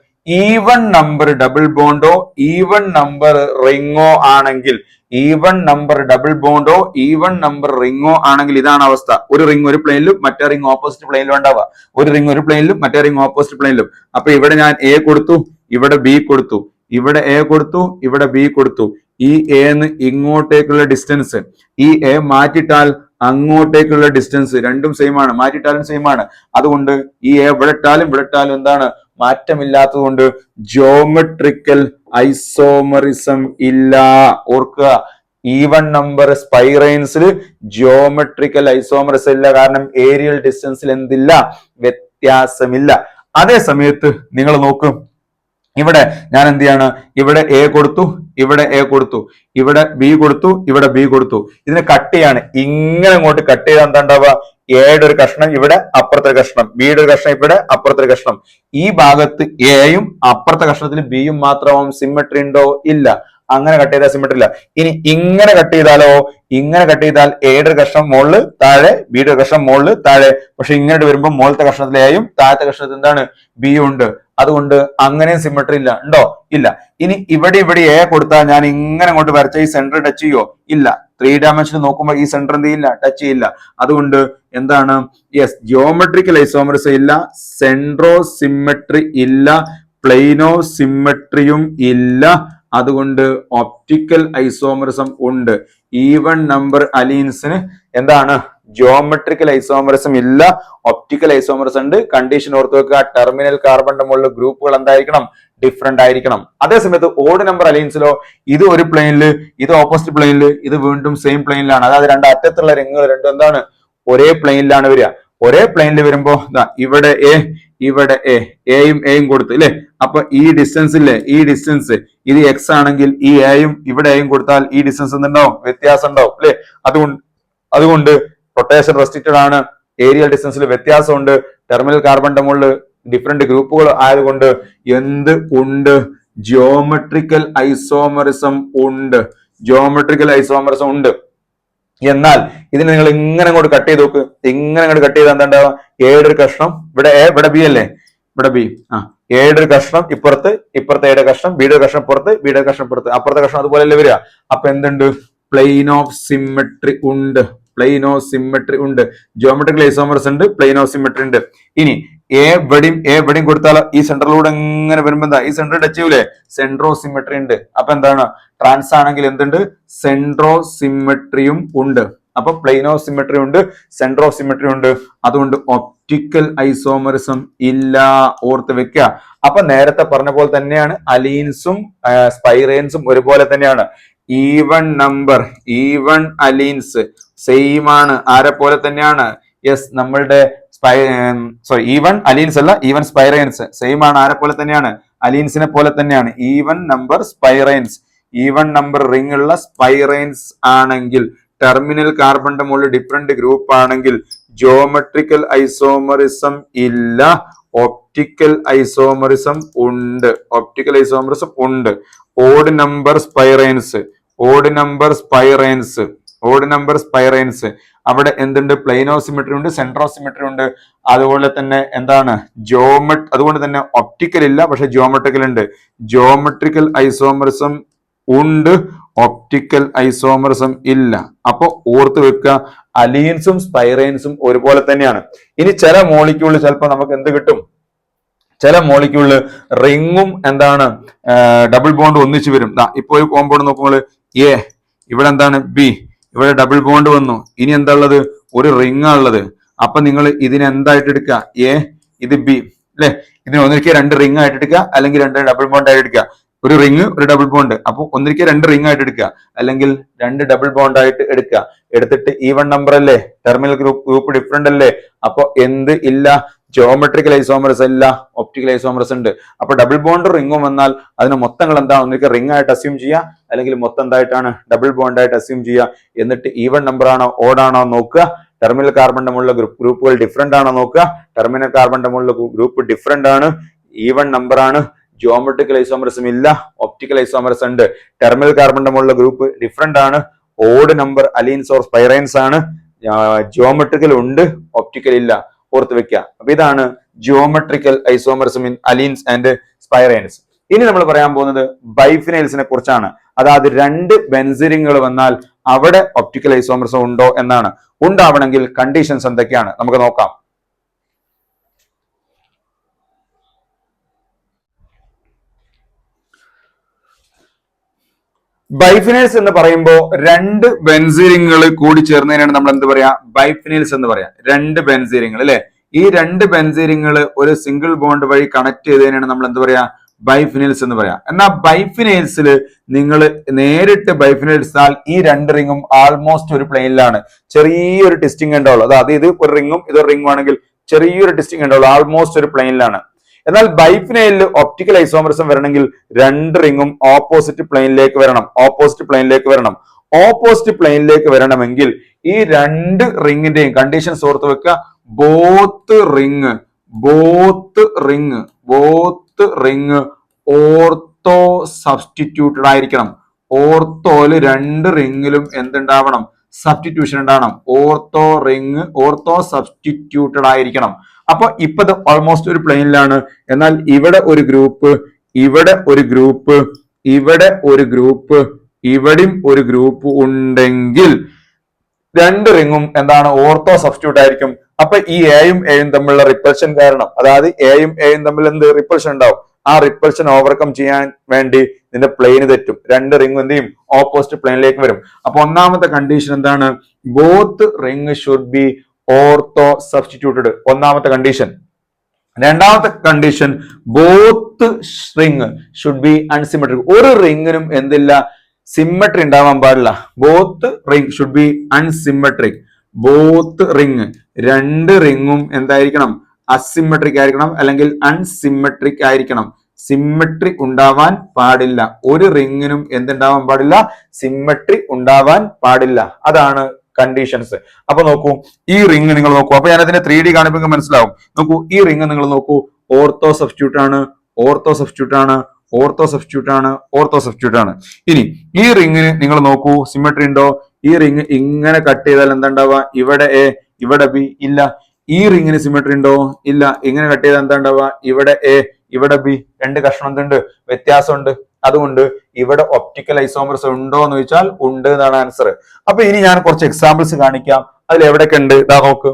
ഈവൺ നമ്പർ ഡബിൾ ബോണ്ടോ ഈവൺ നമ്പർ റിംഗോ ആണെങ്കിൽ, ഈവൺ നമ്പർ ഡബിൾ ബോണ്ടോ ഈവൺ നമ്പർ റിംഗോ ആണെങ്കിൽ ഇതാണ് അവസ്ഥ. ഒരു റിംഗ് ഒരു പ്ലെയിനിലും മറ്റേ റിംഗ് ഓപ്പോസിറ്റ് പ്ലെയിനിലും ഉണ്ടാവുക. ഒരു റിംഗ് ഒരു പ്ലെയിനിലും മറ്റേ റിംഗ് ഓപ്പോസിറ്റ് പ്ലെയിനിലും. അപ്പൊ ഇവിടെ ഞാൻ എ കൊടുത്തു, ഇവിടെ ബി കൊടുത്തു, ഇവിടെ എ കൊടുത്തു, ഇവിടെ ബി കൊടുത്തു. ഈ എന്ന് ഇങ്ങോട്ടേക്കുള്ള ഡിസ്റ്റൻസ്, ഈ എ മാറ്റിട്ടാൽ അങ്ങോട്ടേക്കുള്ള ഡിസ്റ്റൻസ് രണ്ടും സെയിം ആണ്, മാറ്റിട്ടാലും സെയിം ആണ്. അതുകൊണ്ട് ഈ എ ഇവിടെ ഇട്ടാലും എന്താണ്? മാറ്റമില്ലാത്തത് കൊണ്ട് ജിയോമെട്രിക്കൽ ഐസോമറിസം ഇല്ല. ഓർക്കുക, ഈവൺ നമ്പർ സ്പൈറൈൻസിൽ ജിയോമെട്രിക്കൽ ഐസോമറിസം ഇല്ല. കാരണം ഏരിയൽ ഡിസ്റ്റൻസിൽ എന്തില്ല? വ്യത്യാസമില്ല. അതേ സമയത്ത് നിങ്ങൾ നോക്കും, ഇവിടെ ഞാൻ എന്ത് ചെയ്യാണ്? ഇവിടെ എ കൊടുത്തു, ഇവിടെ എ കൊടുത്തു, ഇവിടെ ബി കൊടുത്തു, ഇവിടെ ബി കൊടുത്തു. ഇതിന് കട്ട് ചെയ്യാണ്. ഇങ്ങനെ അങ്ങോട്ട് കട്ട് ചെയ്താൽ എന്താ ഉണ്ടാവുക? എയുടെ ഒരു കഷ്ണം ഇവിടെ, അപ്പുറത്തെ കഷ്ണം, ബിയുടെ ഒരു കഷ്ണം ഇവിടെ, അപ്പുറത്തെ കഷ്ണം. ഈ ഭാഗത്ത് എയും അപ്പുറത്തെ കഷ്ണത്തിൽ ബിയും മാത്രമാവും. സിമെട്രി ഉണ്ടോ? ഇല്ല. അങ്ങനെ കട്ട് ചെയ്താൽ സിമെട്രി ഇല്ല. ഇനി ഇങ്ങനെ കട്ട് ചെയ്താലോ? ഇങ്ങനെ കട്ട് ചെയ്താൽ എയുടെ കഷ്ണം മുകളിൽ താഴെ, ബിയുടെ കഷ്ണം മുകളിൽ താഴെ. പക്ഷെ ഇങ്ങോട്ട് വരുമ്പോൾ മുകളിലത്തെ കഷ്ണത്തിൽ എയും താഴത്തെ കഷ്ണത്തിൽ എന്താണ്? ബിയും ഉണ്ട്. അതുകൊണ്ട് അങ്ങനെയും സിമെട്രി ഇല്ല. ഉണ്ടോ? ഇല്ല. ഇനി ഇവിടെ എ കൊടുത്താൽ ഞാൻ ഇങ്ങനെ അങ്ങോട്ട് വരച്ച ഈ സെന്റർ ടച്ച് ചെയ്യോ? ഇല്ല. 3 ഡയമെൻഷനിൽ നോക്കുമ്പോൾ ഈ സെന്റർ എന്ത് ചെയ്യില്ല? ടച്ച് ചെയ്യില്ല. അതുകൊണ്ട് എന്താണ്? യെസ്, ജിയോമെട്രിക്കൽ ഐസോമറിസം ഇല്ല, സെൻട്രോ സിമെട്രി ഇല്ല, പ്ലെയിനോ സിമെട്രിയും ഇല്ല. അതുകൊണ്ട് ഒപ്റ്റിക്കൽ ഐസോമറിസം ഉണ്ട്. ഈവൺ നമ്പർ അലീൻസിന് എന്താണ്? ജിയോമെട്രിക്കൽ ഐസോമറിസം ഇല്ല, ഒപ്റ്റിക്കൽ ഐസോമറിസം ഉണ്ട്. കണ്ടീഷൻ ഓർത്ത് വെക്കുക, ടെർമിനൽ കാർബണിന്റെ മുകളിൽ ഗ്രൂപ്പുകൾ എന്തായിരിക്കണം? ഡിഫറെന്റ് ആയിരിക്കണം. അതേസമയത്ത് ഓഡ് നമ്പർ അലീൻസിലോ ഇത് ഒരു പ്ലെയിനിൽ, ഇത് ഓപ്പോസിറ്റ് പ്ലെയിനിൽ, ഇത് വീണ്ടും സെയിം പ്ലെയിനിലാണ്. അതായത് രണ്ട് അറ്റത്തുള്ള റിങ്ങുകൾ രണ്ടും എന്താണ്? ഒരേ പ്ലെയിനിലാണ് വരിക. ഒരേ പ്ലെയിനിൽ വരുമ്പോ ഇവിടെ എ, ഇവിടെ എയും എയും കൊടുത്തു അല്ലെ? അപ്പൊ ഈ ഡിസ്റ്റൻസ് ഇല്ലേ? ഈ ഡിസ്റ്റൻസ് ഇത് എക്സ് ആണെങ്കിൽ ഈ എയും ഇവിടെ എയും കൊടുത്താൽ ഈ ഡിസ്റ്റൻസ് എന്തുണ്ടാവും? വ്യത്യാസം ഉണ്ടാവും അല്ലെ? അതുകൊണ്ട് റൊട്ടേഷൻ റെസ്ട്രിക്റ്റഡ് ആണ്. ഏരിയൽ ഡിസ്റ്റൻസിൽ വ്യത്യാസമുണ്ട്. ടെർമിനൽ കാർബണിന്റെ മുകളിൽ ഡിഫറെന്റ് ഗ്രൂപ്പുകൾ ആയതുകൊണ്ട് എന്ത് ഉണ്ട്? ജിയോമെട്രിക്കൽ ഐസോമറിസം ഉണ്ട്. ജിയോമെട്രിക്കൽ ഐസോമറിസം ഉണ്ട്. എന്നാൽ ഇതിന് നിങ്ങൾ ഇങ്ങനെ അങ്ങോട്ട് കട്ട് ചെയ്ത് നോക്ക്. ഇങ്ങനെ അങ്ങോട്ട് കട്ട് ചെയ്താൽ എന്താ ഉണ്ടാവുക? എയുടെ ഒരു കഷ്ണം ഇവിടെ എ, ഇവിടെ ബി അല്ലേ? ഇവിടെ ബി. എയുടെ ഒരു കഷ്ണം ഇപ്പുറത്ത്, എയുടെ കഷ്ണം, ബിയുടെ കഷ്ണം പുറത്ത്, ബിയുടെ കഷ്ണം പുറത്ത്, അപ്പുറത്തെ കഷ്ണം അതുപോലെയല്ലേ വരിക. അപ്പൊ എന്തുണ്ട്? പ്ലെയിൻ ഓഫ് സിമെട്രി ഉണ്ട്. പ്ലെയിൻ ഓഫ് സിമെട്രി ഉണ്ട്. ജിയോമെട്രിക്കൽ ഐസോമറിസം ഉണ്ട്, പ്ലെയിൻ ഓഫ് സിമെട്രി ഉണ്ട്. ഇനി എ വെടിയും കൊടുത്താൽ ഈ സെന്ററിലൂടെ എങ്ങനെ വരുമ്പോ എന്താ? ഈ സെന്റർ ടച്ച് ചെയ്യൂലേ? സെൻട്രോ സിമെട്രി ഉണ്ട്. അപ്പൊ എന്താണ്? ട്രാൻസ് ആണെങ്കിൽ എന്തുണ്ട്? സെൻട്രോ സിമെട്രിയും ഉണ്ട്. അപ്പൊ പ്ലെയിൻ ഓഫ് സിമെട്രി ഉണ്ട്, സെൻട്രോ സിമെട്രി ഉണ്ട്. അതുകൊണ്ട് ഒപ്റ്റിക്കൽ ഐസോമറിസം ഇല്ല. ഓർത്ത് വെക്കുക. അപ്പൊ നേരത്തെ പറഞ്ഞ പോലെ തന്നെയാണ് അലീൻസും സ്പൈറൈൻസും ഒരുപോലെ തന്നെയാണ്. ഈവൺ നമ്പർ, ഈവൺ അലീൻസ് സെയിം ആണ്. ആരെ പോലെ തന്നെയാണ്? യെസ്, നമ്മളുടെ ഈവൺ അലീൻസ് അല്ല, ഈവൻ സ്പൈറൈൻസ് സെയിം ആണ്. ആരെ പോലെ തന്നെയാണ്? അലീൻസിനെ പോലെ തന്നെയാണ്. Even number spiranes, even number ring ഉള്ള സ്പൈറൈൻസ് ആണെങ്കിൽ, ടെർമിനൽ കാർബണിന്റെ മുകളിൽ ഡിഫറെന്റ് ഗ്രൂപ്പ് ആണെങ്കിൽ ജിയോമെട്രിക്കൽ ഐസോമറിസം ഇല്ല, ഒപ്റ്റിക്കൽ ഐസോമറിസം ഉണ്ട്. ഒപ്റ്റിക്കൽ ഐസോമറിസം ഉണ്ട്. Odd number spiranes, odd number spiranes, odd number spiranes അവിടെ എന്തുണ്ട്? പ്ലെയിനോ സിമെട്രി ഉണ്ട്, സെൻട്രോ സിമെട്രി ഉണ്ട്. അതുപോലെ തന്നെ എന്താണ്? അതുകൊണ്ട് തന്നെ ഒപ്റ്റിക്കൽ ഇല്ല, പക്ഷെ ജിയോമെട്രിക്കൽ ഉണ്ട്. ജിയോമെട്രിക്കൽ ഐസോമറിസം ഉണ്ട്, ഒപ്റ്റിക്കൽ ഐസോമറിസം ഇല്ല. അപ്പൊ ഓർത്ത് വെക്കുക, അലീൻസും സ്പൈറൈൻസും ഒരുപോലെ തന്നെയാണ്. ഇനി ചില മോളിക്യൂളിൽ ചിലപ്പോൾ നമുക്ക് എന്ത് കിട്ടും? ചില മോളിക്യൂളില് റിങ്ങും എന്താണ്? ഡബിൾ ബോണ്ട് ഒന്നിച്ചു വരും. ഇപ്പൊ ഒരു കോമ്പൗണ്ട് നോക്കുമ്പോൾ എ, ഇവിടെ എന്താണ്? ബി, ഇവിടെ ഡബിൾ ബോണ്ട് വന്നു. ഇനി എന്താ ഉള്ളത്? ഒരു റിംഗ് ആ ഉള്ളത്. അപ്പൊ നിങ്ങൾ ഇതിനെ എന്തായിട്ട് എടുക്കുക? എ, ഇത് ബി അല്ലെ? ഇതിനെ ഒന്നിരിക്കുക 2 റിംഗ് ആയിട്ട് എടുക്കുക, അല്ലെങ്കിൽ 2 ഡബിൾ ബോണ്ട് ആയിട്ട് എടുക്കുക. ഒരു റിങ് ഒരു ഡബിൾ ബോണ്ട്. അപ്പൊ ഒന്നിരിക്കെ രണ്ട് റിങ് ആയിട്ട് എടുക്കുക, അല്ലെങ്കിൽ രണ്ട് ഡബിൾ ബോണ്ട് ആയിട്ട് എടുക്കുക. എടുത്തിട്ട് ഈവൺ നമ്പർ അല്ലേ, ടെർമിനൽ ഗ്രൂപ്പ് ഡിഫറെന്റ് അല്ലേ, അപ്പൊ എന്ത് ഇല്ല, ജിയോമെട്രിക്കൽ ഐസോമർസ് അല്ല, ഒപ്റ്റിക്കൽ ഐസോമർസ് ഉണ്ട്. അപ്പൊ ഡബിൾ ബോണ്ട് റിങ്ങും വന്നാൽ അതിന് മൊത്തങ്ങൾ എന്താണ്, ഒന്നിരിക്കെ റിംഗ് ആയിട്ട് അസ്യൂം ചെയ്യുക, അല്ലെങ്കിൽ മൊത്തം എന്തായിട്ടാണ് ഡബിൾ ബോണ്ട് ആയിട്ട് അസ്യൂം ചെയ്യുക. എന്നിട്ട് ഈവൺ നമ്പർ ആണോ ഓഡ് ആണോ നോക്കുക. ടെർമിനൽ കാർബണിന്റെ മുകളിലെ ഗ്രൂപ്പുകൾ ഡിഫറെന്റ് ആണോ നോക്കുക. ടെർമിനൽ കാർബണിന്റെ മുകളിലെ ഗ്രൂപ്പ് ഡിഫറെന്റ് ആണ്, ഈവൺ നമ്പർ ആണ്. ജിയോമെട്രിക്കൽ ഐസോമർസും ഇല്ല, ഒപ്റ്റിക്കൽ ഐസോമർസ് ഉണ്ട്. ടെർമിനൽ കാർബണിന്റെ മുകളിലെ ഗ്രൂപ്പ് ഡിഫറെന്റ് ആണ്, ഓഡ് നമ്പർ അലീൻസ് ഓർ സ്പൈറൈൻസ് ആണ്. ജിയോമെട്രിക്കൽ ഉണ്ട്, ഒപ്റ്റിക്കൽ ഇല്ല. ഓർത്ത് വെക്കുക. അപ്പൊ ഇതാണ് ജിയോമെട്രിക്കൽ ഐസോമർസും ഇൻ അലീൻസ് ആൻഡ് സ്പൈറൈൻസ്. ഇനി നമ്മൾ പറയാൻ പോകുന്നത് ബൈഫിനൈൽസിനെ കുറിച്ചാണ്. അതായത് രണ്ട് ബെൻസിനുകൾ വന്നാൽ അവിടെ ഒപ്റ്റിക്കൽ ഐസോമർസം ഉണ്ടോ എന്നാണ്. ഉണ്ടാവണമെങ്കിൽ കണ്ടീഷൻസ് എന്തൊക്കെയാണ് നമുക്ക് നോക്കാം. ബൈഫിനൈൽസ് എന്ന് പറയുമ്പോൾ രണ്ട് ബെൻസീനുകൾ കൂടി ചേർന്നതിനാണ് നമ്മൾ എന്ത് പറയാ, ബൈഫിനൈൽസ് എന്ന് പറയാം. രണ്ട് ബെൻസീനുകൾ അല്ലെ, ഈ രണ്ട് ബെൻസീനുകൾ ഒരു സിംഗിൾ ബോണ്ട് വഴി കണക്ട് ചെയ്തതിനാണ് നമ്മൾ എന്ത് പറയാ, ബൈഫിനൈൽസ് എന്ന് പറയാം. എന്നാൽ ബൈഫിനൈൽസിൽ നിങ്ങൾ നേരിട്ട് ബൈഫിനൈൽസാൽ ഈ രണ്ട് റിങ്ങും ആൾമോസ്റ്റ് ഒരു പ്ലെയിനിലാണ്. ചെറിയൊരു ടിസ്റ്റിംഗ് ഉണ്ടാവുള്ളൂ. അതായത് ഇത് ഒരു റിങ്ങും ഇതൊരു റിങ്ങും ആണെങ്കിൽ ചെറിയൊരു ടിസ്റ്റിംഗ് ഉണ്ടാവുള്ളൂ, ആൾമോസ്റ്റ് ഒരു പ്ലെയിനിലാണ്. എന്നാൽ ബൈഫിനൈലിൽ ഒപ്റ്റിക്കൽ ഐസോമർസം വരണമെങ്കിൽ രണ്ട് റിങ്ങും ഓപ്പോസിറ്റ് പ്ലെയിനിലേക്ക് വരണം. ഓപ്പോസിറ്റ് പ്ലെയിനിലേക്ക് വരണമെങ്കിൽ ഈ രണ്ട് റിങ്ങിന്റെയും കണ്ടീഷൻസ് ഓർത്ത് വെക്കുക. ബോത്ത് റിങ് ഓർത്തോ സബ്സ്റ്റിറ്റ്യൂട്ടഡ് ആയിരിക്കണം. ഓർത്തോയില് രണ്ട് റിങ്ങിലും എന്തുണ്ടാവണം, സബ്സ്റ്റിറ്റ്യൂഷൻ ഉണ്ടാവണം. ഓർത്തോ സബ്സ്റ്റിറ്റ്യൂട്ടഡ് ആയിരിക്കണം. അപ്പൊ ഇപ്പൊ ഓൾമോസ്റ്റ് ഒരു പ്ലെയിനിലാണ്. എന്നാൽ ഇവിടെ ഒരു ഗ്രൂപ്പ്, ഇവിടെയും ഒരു ഗ്രൂപ്പ് ഉണ്ടെങ്കിൽ രണ്ട് റിങ്ങും എന്താണ്, ഓർത്തോ സബ്സ്റ്റിറ്റ്യൂട്ട് ആയിരിക്കും. അപ്പൊ ഈ എയും തമ്മിലുള്ള റിപ്പൽഷൻ കാരണം, അതായത് എയും തമ്മിൽ എന്ത് റിപ്പൽഷൻ ഉണ്ടാവും, ആ റിപ്പൽഷൻ ഓവർകം ചെയ്യാൻ വേണ്ടി ഇതിന്റെ പ്ലെയിന് തെറ്റും. രണ്ട് റിംഗ് എന്ത് ചെയ്യും, ഓപ്പോസിറ്റ് പ്ലെയിനിലേക്ക് വരും. അപ്പൊ ഒന്നാമത്തെ കണ്ടീഷൻ എന്താണ്, both ring should be ortho substituted, ഒന്നാമത്തെ കണ്ടീഷൻ. രണ്ടാമത്തെ condition, both ring should be unsymmetric. ഒരു റിംഗിനും എന്തില്ല, സിമ്മട്രി ഉണ്ടാവാൻ പാടില്ല. Both ring should be unsymmetric. Both ring, രണ്ട് റിംഗും എന്തായിരിക്കണം, അസിമെട്രിക് ആയിരിക്കണം, അല്ലെങ്കിൽ അൺസിമെട്രിക് ആയിരിക്കണം. സിമെട്രി ഉണ്ടാവാൻ പാടില്ല. ഒരു റിംഗിനും എന്തുണ്ടാവാൻ പാടില്ല, സിമെട്രി ഉണ്ടാവാൻ പാടില്ല. അതാണ് കണ്ടീഷൻസ്. അപ്പൊ നോക്കൂ, ഈ റിംഗ് നിങ്ങൾ നോക്കൂ. അപ്പൊ ഞാൻ അതിന്റെ 3D കാണിക്കുമ്പോൾ മനസ്സിലാവും. നോക്കൂ, ഈ റിംഗ് നിങ്ങൾ നോക്കൂ, ഓർത്തോ സബ്സ്റ്റിറ്റ്യൂട്ട് ആണ്. ഇനി ഈ റിംഗിന് നിങ്ങൾ നോക്കൂ, സിമെട്രി ഉണ്ടോ? ഈ റിംഗ് ഇങ്ങനെ കട്ട് ചെയ്താൽ എന്താ ഉണ്ടാവുക, ഇവിടെ എ ഇവിടെ ബി ഇല്ല. ഈ റിംഗിന് സിമെട്രി ഉണ്ടോ? ഇല്ല. ഇങ്ങനെ കട്ട് ചെയ്താൽ എന്താ ഉണ്ടാവുക, ഇവിടെ എ ഇവിടെ ബി, രണ്ട് കഷ്ണം എന്തുണ്ട്, വ്യത്യാസമുണ്ട്. അതുകൊണ്ട് ഇവിടെ ഒപ്റ്റിക്കൽ ഐസോമർസ് ഉണ്ടോ എന്ന് ചോദിച്ചാൽ ഉണ്ട് എന്നാണ് ആൻസർ. അപ്പൊ ഇനി ഞാൻ കുറച്ച് എക്സാമ്പിൾസ് കാണിക്കാം. അതിൽ എവിടെയൊക്കെ ഉണ്ട്, ഇതാ നോക്ക്.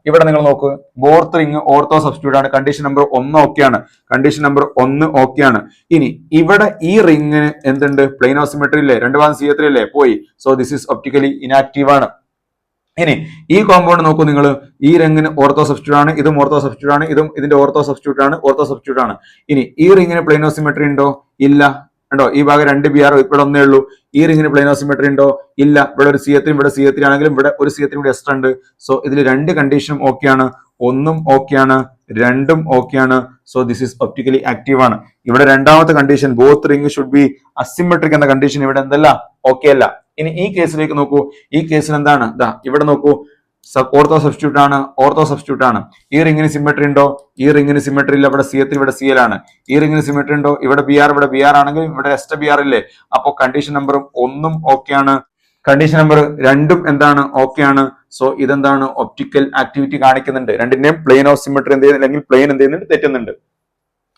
ഇവിടെ നിങ്ങൾ നോക്ക്, ബോത്ത് റിംഗ് ഓർത്തോ സബ്സ്റ്റിറ്റ്യൂട്ട് ആണ്. കണ്ടീഷൻ നമ്പർ 1 ഓക്കെയാണ്. ഇനി ഇവിടെ ഈ റിംഗിന് എന്തുണ്ട്, പ്ലെയിൻ ഓഫ് സിമെട്രി ഇല്ലേ, രണ്ട് ഭാഗം C3 അല്ലേ, പോയി. So this is optically inactive ആണ്. ഇനി ഈ കോമ്പൗണ്ട് നോക്കൂ നിങ്ങൾ, ഈ റിംഗിന് ഓർത്തോ സബ്സ്റ്റിറ്റ്യൂട്ട് ആണ്, ഇതും ഓർത്തോ സബ്സ്റ്റിറ്റ്യൂട്ട് ആണ്, ഇതും ഇതിന്റെ ഓർത്തോ സബ്സ്റ്റിറ്റ്യൂട്ട് ആണ്. ഇനി ഈ റിംഗിന് പ്ലെയിൻ ഓഫ് സിമെട്രി ഉണ്ടോ? ഇല്ല. ഉണ്ടോ? ഈ ഭാഗം 2 BR, ഇവിടെ ഒന്നേ ഉള്ളൂ. ഈ റിംഗിന് പ്ലെയിൻ ഓഫ് സിമെട്രി ഉണ്ടോ? ഇല്ല. ഇവിടെ ഒരു C3, ഇവിടെ C3 ആണെങ്കിലും ഇവിടെ ഒരു C3 കൂടി എക്സ്ട്രാ ഉണ്ട്. സോ ഇതിൽ രണ്ട് കണ്ടീഷനും ഓക്കെയാണ്, ഒന്നും ഓക്കെയാണ്, രണ്ടും ഓക്കെയാണ്. So this is optically active ആണ്. ഇവിടെ രണ്ടാമത്തെ condition, both ring should be asymmetric എന്ന കണ്ടീഷൻ ഇവിടെ എന്തല്ല, ഓക്കെ അല്ല. ഇനി ഈ കേസിലേക്ക് നോക്കൂ. ഈ കേസിൽ എന്താണ്, ഇവിടെ നോക്കൂ, ഓർത്തോ സബ്സ്റ്റിറ്റ്യൂട്ട് ആണ്. ഈ റിംഗിന് സിമെട്രി ഉണ്ടോ? ഈ റിംഗിന് സിമെട്രി ഇല്ല. ഇവിടെ C3, ഇവിടെ CL ആണ്. ഈ റിംഗിന് സിമെട്രി ഉണ്ടോ? ഇവിടെ BR, ഇവിടെ BR ആണെങ്കിൽ ഇവിടെ എക്സ്ട്രാ BR ഇല്ലേ. അപ്പോ കണ്ടീഷൻ നമ്പർ 1 ഓക്കെയാണ്, കണ്ടീഷൻ നമ്പർ 2 എന്താണ്, ഓക്കെയാണ്. സോ ഇതെന്താണ്, ഒപ്റ്റിക്കൽ ആക്ടിവിറ്റി കാണിക്കുന്നുണ്ട്. രണ്ടിന്റെയും പ്ലെയിൻ ഓഫ് സിമെട്രി എന്ത് ചെയ്യുന്നു, അല്ലെങ്കിൽ പ്ലെയിൻ എന്ത് ചെയ്യുന്നുണ്ട്, തെറ്റുന്നുണ്ട്.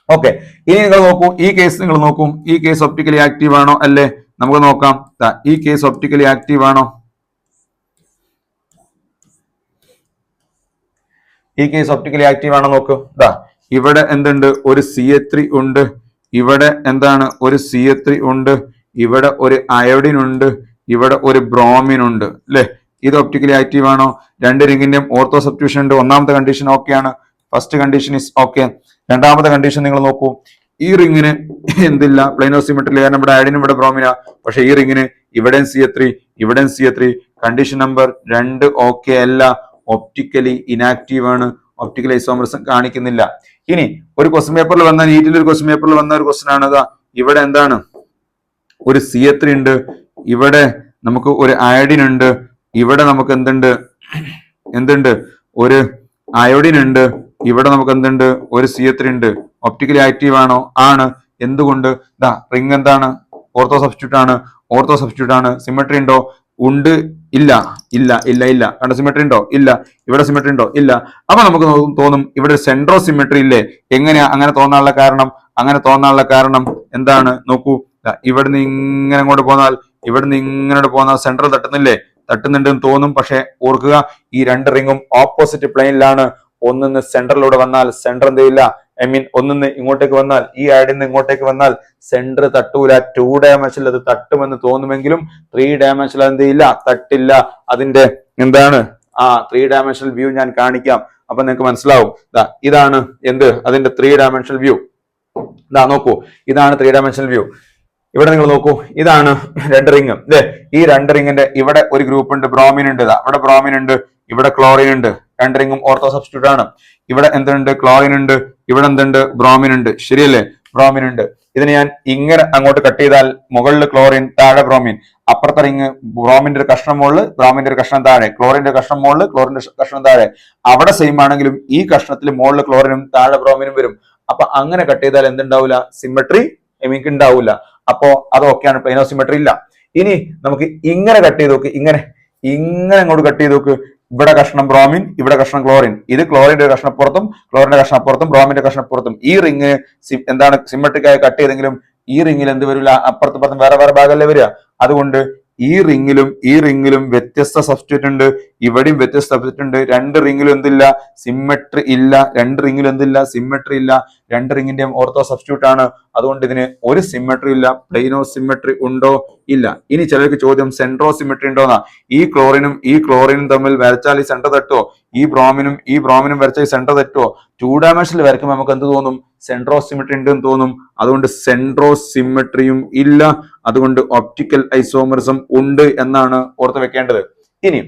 ഓക്കെ. ഇനി നിങ്ങൾ നോക്കൂ, ഈ കേസ് നിങ്ങൾ നോക്കൂ. ഈ കേസ് ഒപ്റ്റിക്കലി ആക്റ്റീവ് ആണോ അല്ലേ? നമുക്ക് നോക്കാം. ഈ കേസ് ഒപ്റ്റിക്കലി ആക്റ്റീവ് ആണോ? ഈ കേസ് ഒപ്റ്റിക്കലി ആക്റ്റീവ് ആണോ നോക്കൂ. ഇവിടെ എന്തുണ്ട്, ഒരു C3 ഉണ്ട്. ഇവിടെ എന്താണ്, ഒരു C3 ഉണ്ട്. ഇവിടെ ഒരു അയോഡിൻ ഉണ്ട്. ഇവിടെ ഒരു ബ്രോമിൻ ഉണ്ട് അല്ലെ. ഇത് ഒപ്റ്റിക്കലി ആക്റ്റീവ് ആണോ? രണ്ട് റിംഗിന്റെയും ഓർത്തോ സബ്സ്റ്റിറ്റ്യൂഷൻ ഉണ്ട്. ഒന്നാമത്തെ കണ്ടീഷൻ ഓക്കെ ആണ്. First condition is okay. രണ്ടാമത്തെ കണ്ടീഷൻ നിങ്ങൾ നോക്കൂ. ഈ റിങ്ങിന് എന്തില്ല, പ്ലെയിനോ സിമെട്രി, കാരണം ഇവിടെ അയഡിനും ഇവിടെ ബ്രോമിന. പക്ഷെ ഈ റിങ്ങിന് ഇവിടെയും CH3 ഇവിടെയും CH3. കണ്ടീഷൻ നമ്പർ 2 ഓക്കെ അല്ല, ഒപ്റ്റിക്കലി ഇനാക്റ്റീവ് ആണ്, ഒപ്റ്റിക്കൽ ഐസോമറിസം കാണിക്കുന്നില്ല. ഇനി ഒരു ക്വസ്റ്റ്യൻ പേപ്പറിൽ വന്ന, നീറ്റിൽ ഒരു ക്വസ്റ്റ്യൻ പേപ്പറിൽ വന്ന ഒരു ക്വസ്റ്റ്യൻ ആണ് അതാ. ഇവിടെ എന്താണ്, ഒരു CH3 ഉണ്ട്, ഇവിടെ നമുക്ക് ഒരു അയഡിൻ ഉണ്ട്, ഇവിടെ നമുക്ക് എന്തുണ്ട് ഒരു അയോഡിൻ ഉണ്ട്, ഇവിടെ നമുക്ക് എന്തുണ്ട് ഒരു CH3 ഉണ്ട്. ഒപ്റ്റിക്കലി ആക്റ്റീവ് ആണോ? ആണ്. എന്തുകൊണ്ട്? റിംഗ് എന്താണ്? ഓർത്തോ സബ്സ്റ്റിറ്റ്യൂട്ട് ആണ്. സിമെട്രി ഉണ്ടോ? ഉണ്ട്. ഇല്ല. കാരണം സിമെട്രി ഉണ്ടോ? ഇല്ല. ഇവിടെ സിമെട്രി ഉണ്ടോ? ഇല്ല. അപ്പൊ നമുക്ക് തോന്നും ഇവിടെ സെൻട്രോ സിമെട്രി ഇല്ലേ. എങ്ങനെയാ അങ്ങനെ തോന്നാനുള്ള കാരണം? എന്താണ്? നോക്കൂ, ഇവിടുന്ന് ഇങ്ങനെ അങ്ങോട്ട് പോന്നാൽ സെൻട്രൽ തട്ടുന്നുണ്ടെന്ന് തോന്നും. പക്ഷെ ഓർക്കുക, ഈ രണ്ട് റിങ്ങും ഓപ്പോസിറ്റ് പ്ലെയിനിലാണ്. ഒന്നിന്ന് സെന്ററിലൂടെ വന്നാൽ സെന്റർ എന്ത് ചെയ്യില്ല, ഒന്നിന്ന് ഇങ്ങോട്ടേക്ക് വന്നാൽ, ഈ ആഡിന്ന് ഇങ്ങോട്ടേക്ക് വന്നാൽ സെന്റർ തട്ടൂല. 2 ഡയമെൻഷനിൽ അത് തട്ടുമെന്ന് തോന്നുമെങ്കിലും 3 ഡയമെൻഷനിൽ എന്ത് ചെയ്യില്ല, തട്ടില്ല. അതിന്റെ എന്താണ് 3 ഡയമെൻഷണൽ വ്യൂ ഞാൻ കാണിക്കാം, അപ്പൊ നിങ്ങൾക്ക് മനസ്സിലാവും. ഇതാണ് അതിന്റെ 3 ഡയമെൻഷണൽ വ്യൂ. നോക്കൂ, ഇതാണ് 3 ഡയമെൻഷണൽ വ്യൂ. ഇവിടെ നിങ്ങൾ നോക്കൂ, ഇതാണ് രണ്ട് റിങ്. ഈ രണ്ട് റിങ്ങിന്റെ ഇവിടെ ഒരു ഗ്രൂപ്പ് ഉണ്ട്, ബ്രോമിൻ ഉണ്ട്. ഇവിടെ ബ്രോമിൻ ഉണ്ട്, ഇവിടെ ക്ലോറിൻ ഉണ്ട്. രണ്ട് റിങ്ങും ഓർത്തോ സബ്സ്റ്റിറ്റ്യൂട്ട് ആണ്. ഇവിടെ എന്തുണ്ട്? ക്ലോറിൻ ഉണ്ട്. ഇവിടെ എന്തുണ്ട്? ബ്രോമിൻ ഉണ്ട്. ശരിയല്ലേ? ബ്രോമിൻ ഉണ്ട്. ഇതിനെ ഞാൻ ഇങ്ങനെ അങ്ങോട്ട് കട്ട് ചെയ്താൽ മുകളിൽ ക്ലോറിൻ, താഴെ ബ്രോമിൻ. അപ്പുറത്തെ റിങ് ബ്രോമിന്റെ ഒരു കഷ്ണം മുകളിൽ, ബ്രോമിന്റെ ഒരു കഷ്ണം താഴെ, ക്ലോറിന്റെ കഷ്ണം മുകളിൽ, ക്ലോറിന്റെ കഷ്ണം താഴെ. അവിടെ സെയിം ആണെങ്കിലും ഈ കഷ്ണത്തിൽ മുകളിൽ ക്ലോറിനും താഴെ ബ്രോമിനും വരും. അപ്പൊ അങ്ങനെ കട്ട് ചെയ്താൽ എന്തുണ്ടാവില്ല? സിമെട്രി ഉണ്ടാവില്ല. അപ്പോ അതൊക്കെയാണ്, പ്ലെയിനോ സിമെട്രി ഇല്ല. ഇനി നമുക്ക് ഇങ്ങനെ കട്ട് ചെയ്ത് നോക്ക്, ഇങ്ങനെ അങ്ങോട്ട് കട്ട് ചെയ്ത് നോക്ക്. ഇവിടെ കഷ്ണം ബ്രോമിൻ, ഇവിടെ കഷ്ണം ക്ലോറിൻ. ഇത് ക്ലോറിന്റെ കഷ്ണപ്പുറത്തും, ക്ലോറിന്റെ കഷ്ണപ്പുറത്തും, ബ്രോമിന്റെ കഷ്ണപ്പുറത്തും. ഈ റിങ് എന്താണ് സിമെട്രിക് ആയി കട്ട് ചെയ്തെങ്കിലും ഈ റിങ്ങിൽ എന്ത് വരില്ല, അപ്പുറത്തും വേറെ ഭാഗമല്ലേ വരിക. അതുകൊണ്ട് ഈ റിങ്ങിലും വ്യത്യസ്ത സബ്സ്റ്റിറ്റ്യൂട്ട് ഉണ്ട്, ഇവിടെയും വ്യത്യസ്ത സബ്സ്റ്റിറ്റ്യൂട്ട് ഉണ്ട്. രണ്ട് റിങ്ങിലും എന്തില്ല? സിമെട്രി ഇല്ല. സിമെട്രി ഇല്ല. രണ്ട് റിങ്ങിന്റെയും ഓർത്തോ സബ്സ്റ്റിറ്റ്യൂട്ട് ആണ്. അതുകൊണ്ട് ഇതിന് ഒരു സിമെട്രി ഇല്ല. പ്ലെയിനോ സിമെട്രി ഉണ്ടോ? ഇല്ല. ഇനി ചിലർക്ക് ചോദ്യം, സെൻട്രോ സിമെട്രി ഉണ്ടോന്നാ. ഈ ക്ലോറിനും തമ്മിൽ വരച്ചാൽ ഈ സെന്റർ തട്ടുമോ? ഈ ബ്രോമിനും വരച്ചാൽ ഈ സെന്റർ തെറ്റുമോ? 2 ഡയമെൻഷനിൽ വരയ്ക്കുമ്പോൾ നമുക്ക് എന്ത് തോന്നും? സെൻട്രോ സിമെട്രി ഉണ്ടെന്ന് തോന്നും. അതുകൊണ്ട് സെൻട്രോ സിമെട്രിയും ഇല്ല. അതുകൊണ്ട് ഒപ്റ്റിക്കൽ ഐസോമറിസം ഉണ്ട് എന്നാണ് ഓർത്ത് വെക്കേണ്ടത്. ഇനി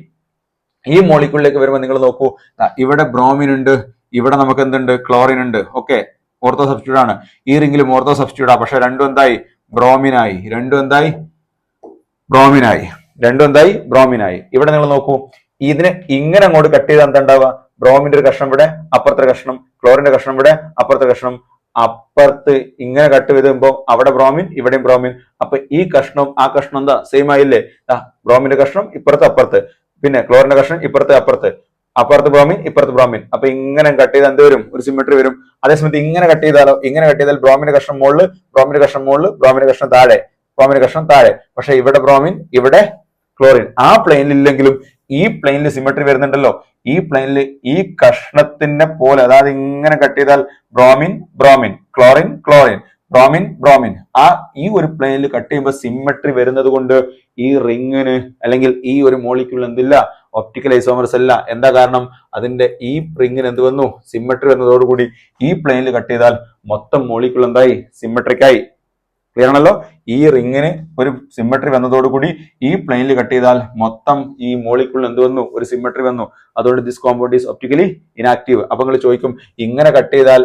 ഈ മോളിക്യൂളിലേക്ക് വരുമ്പോൾ നിങ്ങൾ നോക്കൂ, ഇവിടെ ബ്രോമിൻ ഉണ്ട്, ഇവിടെ നമുക്ക് എന്തുണ്ട്? ക്ലോറിൻ ഉണ്ട്. ഓക്കെ, ഓർത്തോ സബ്സ്റ്റിറ്റ്യൂട്ട് ആണ്. ഈ റിംഗിലും ഓർത്തോ സബ്സ്റ്റിറ്റ്യൂട്ട്. പക്ഷെ രണ്ടും എന്തായി? ബ്രോമിനായി. ഇവിടെ നിങ്ങൾ നോക്കൂ, ഇതിനെ ഇങ്ങനെ അങ്ങോട്ട് കട്ട് ചെയ്താൽ എന്താ ഉണ്ടാവുക? ബ്രോമിന്റെ ഒരു കഷ്ണം ഇവിടെ, അപ്പുറത്തെ കഷ്ണം, ക്ലോറിന്റെ കഷ്ണം ഇവിടെ, അപ്പുറത്തെ കഷ്ണം. അപ്പുറത്ത് ഇങ്ങനെ കട്ട് ചെയ്തുമ്പോ അവിടെ ബ്രോമിൻ, ഇവിടെയും ബ്രോമിൻ. അപ്പൊ ഈ കഷ്ണം ആ കഷ്ണം എന്താ സെയിം ആയില്ലേ? ബ്രോമിന്റെ കഷ്ണം ഇപ്പുറത്ത് അപ്പുറത്ത്, പിന്നെ ക്ലോറിന്റെ കഷ്ണം ഇപ്പുറത്ത് അപ്പുറത്ത് ബ്രോമിൻ, ഇപ്പുറത്ത് ബ്രോമിൻ. അപ്പൊ ഇങ്ങനെ കട്ട് ചെയ്താൽ എന്ത് വരും? ഒരു സിമെട്രി വരും. അതേസമയത്ത് ഇങ്ങനെ കട്ട് ചെയ്താൽ ബ്രോമിന്റെ കഷ്ണം മുകളിൽ, ബ്രോമിന്റെ കഷ്ണം താഴെ. പക്ഷെ ഇവിടെ ബ്രോമിൻ, ഇവിടെ ക്ലോറിൻ. ആ പ്ലെയിനിൽ ഇല്ലെങ്കിലും ഈ പ്ലെയിനിൽ സിമെട്രി വരുന്നുണ്ടല്ലോ. ഈ പ്ലെയിനിൽ ഈ കഷ്ണത്തിനെ പോലെ, അതായത് ഇങ്ങനെ കട്ട് ചെയ്താൽ ബ്രോമിൻ, ക്ലോറിൻ, ബ്രോമിൻ. ഈ ഒരു പ്ലെയിനിൽ കട്ട് ചെയ്യുമ്പോൾ സിമെട്രി വരുന്നത് കൊണ്ട് ഈ റിങ്ങിന് അല്ലെങ്കിൽ ഈ ഒരു മോളിക്യൂൾ എന്തില്ല? ഒപ്റ്റിക്കൽ ഐസോമർസ് അല്ല. എന്താ കാരണം? അതിന്റെ ഈ റിങ്ങിന് എന്ത് വന്നു? സിമെട്രി വന്നതോടുകൂടി ഈ പ്ലെയിനിൽ കട്ട് ചെയ്താൽ മൊത്തം മോളിക്യൂൾ എന്തായി? സിമെട്രിക്കായി. ക്ലിയർ ആണല്ലോ? ഈ റിങ്ങിന് ഒരു സിമെട്രി വന്നതോടുകൂടി ഈ പ്ലെയിനിൽ കട്ട് ചെയ്താൽ മൊത്തം ഈ മോളിക്യൂൾ എന്ത് വന്നു? ഒരു സിമെട്രി വന്നു. അതുകൊണ്ട് this compound is optically inactive. അപ്പൊ നിങ്ങൾ ചോദിക്കും, ഇങ്ങനെ കട്ട് ചെയ്താൽ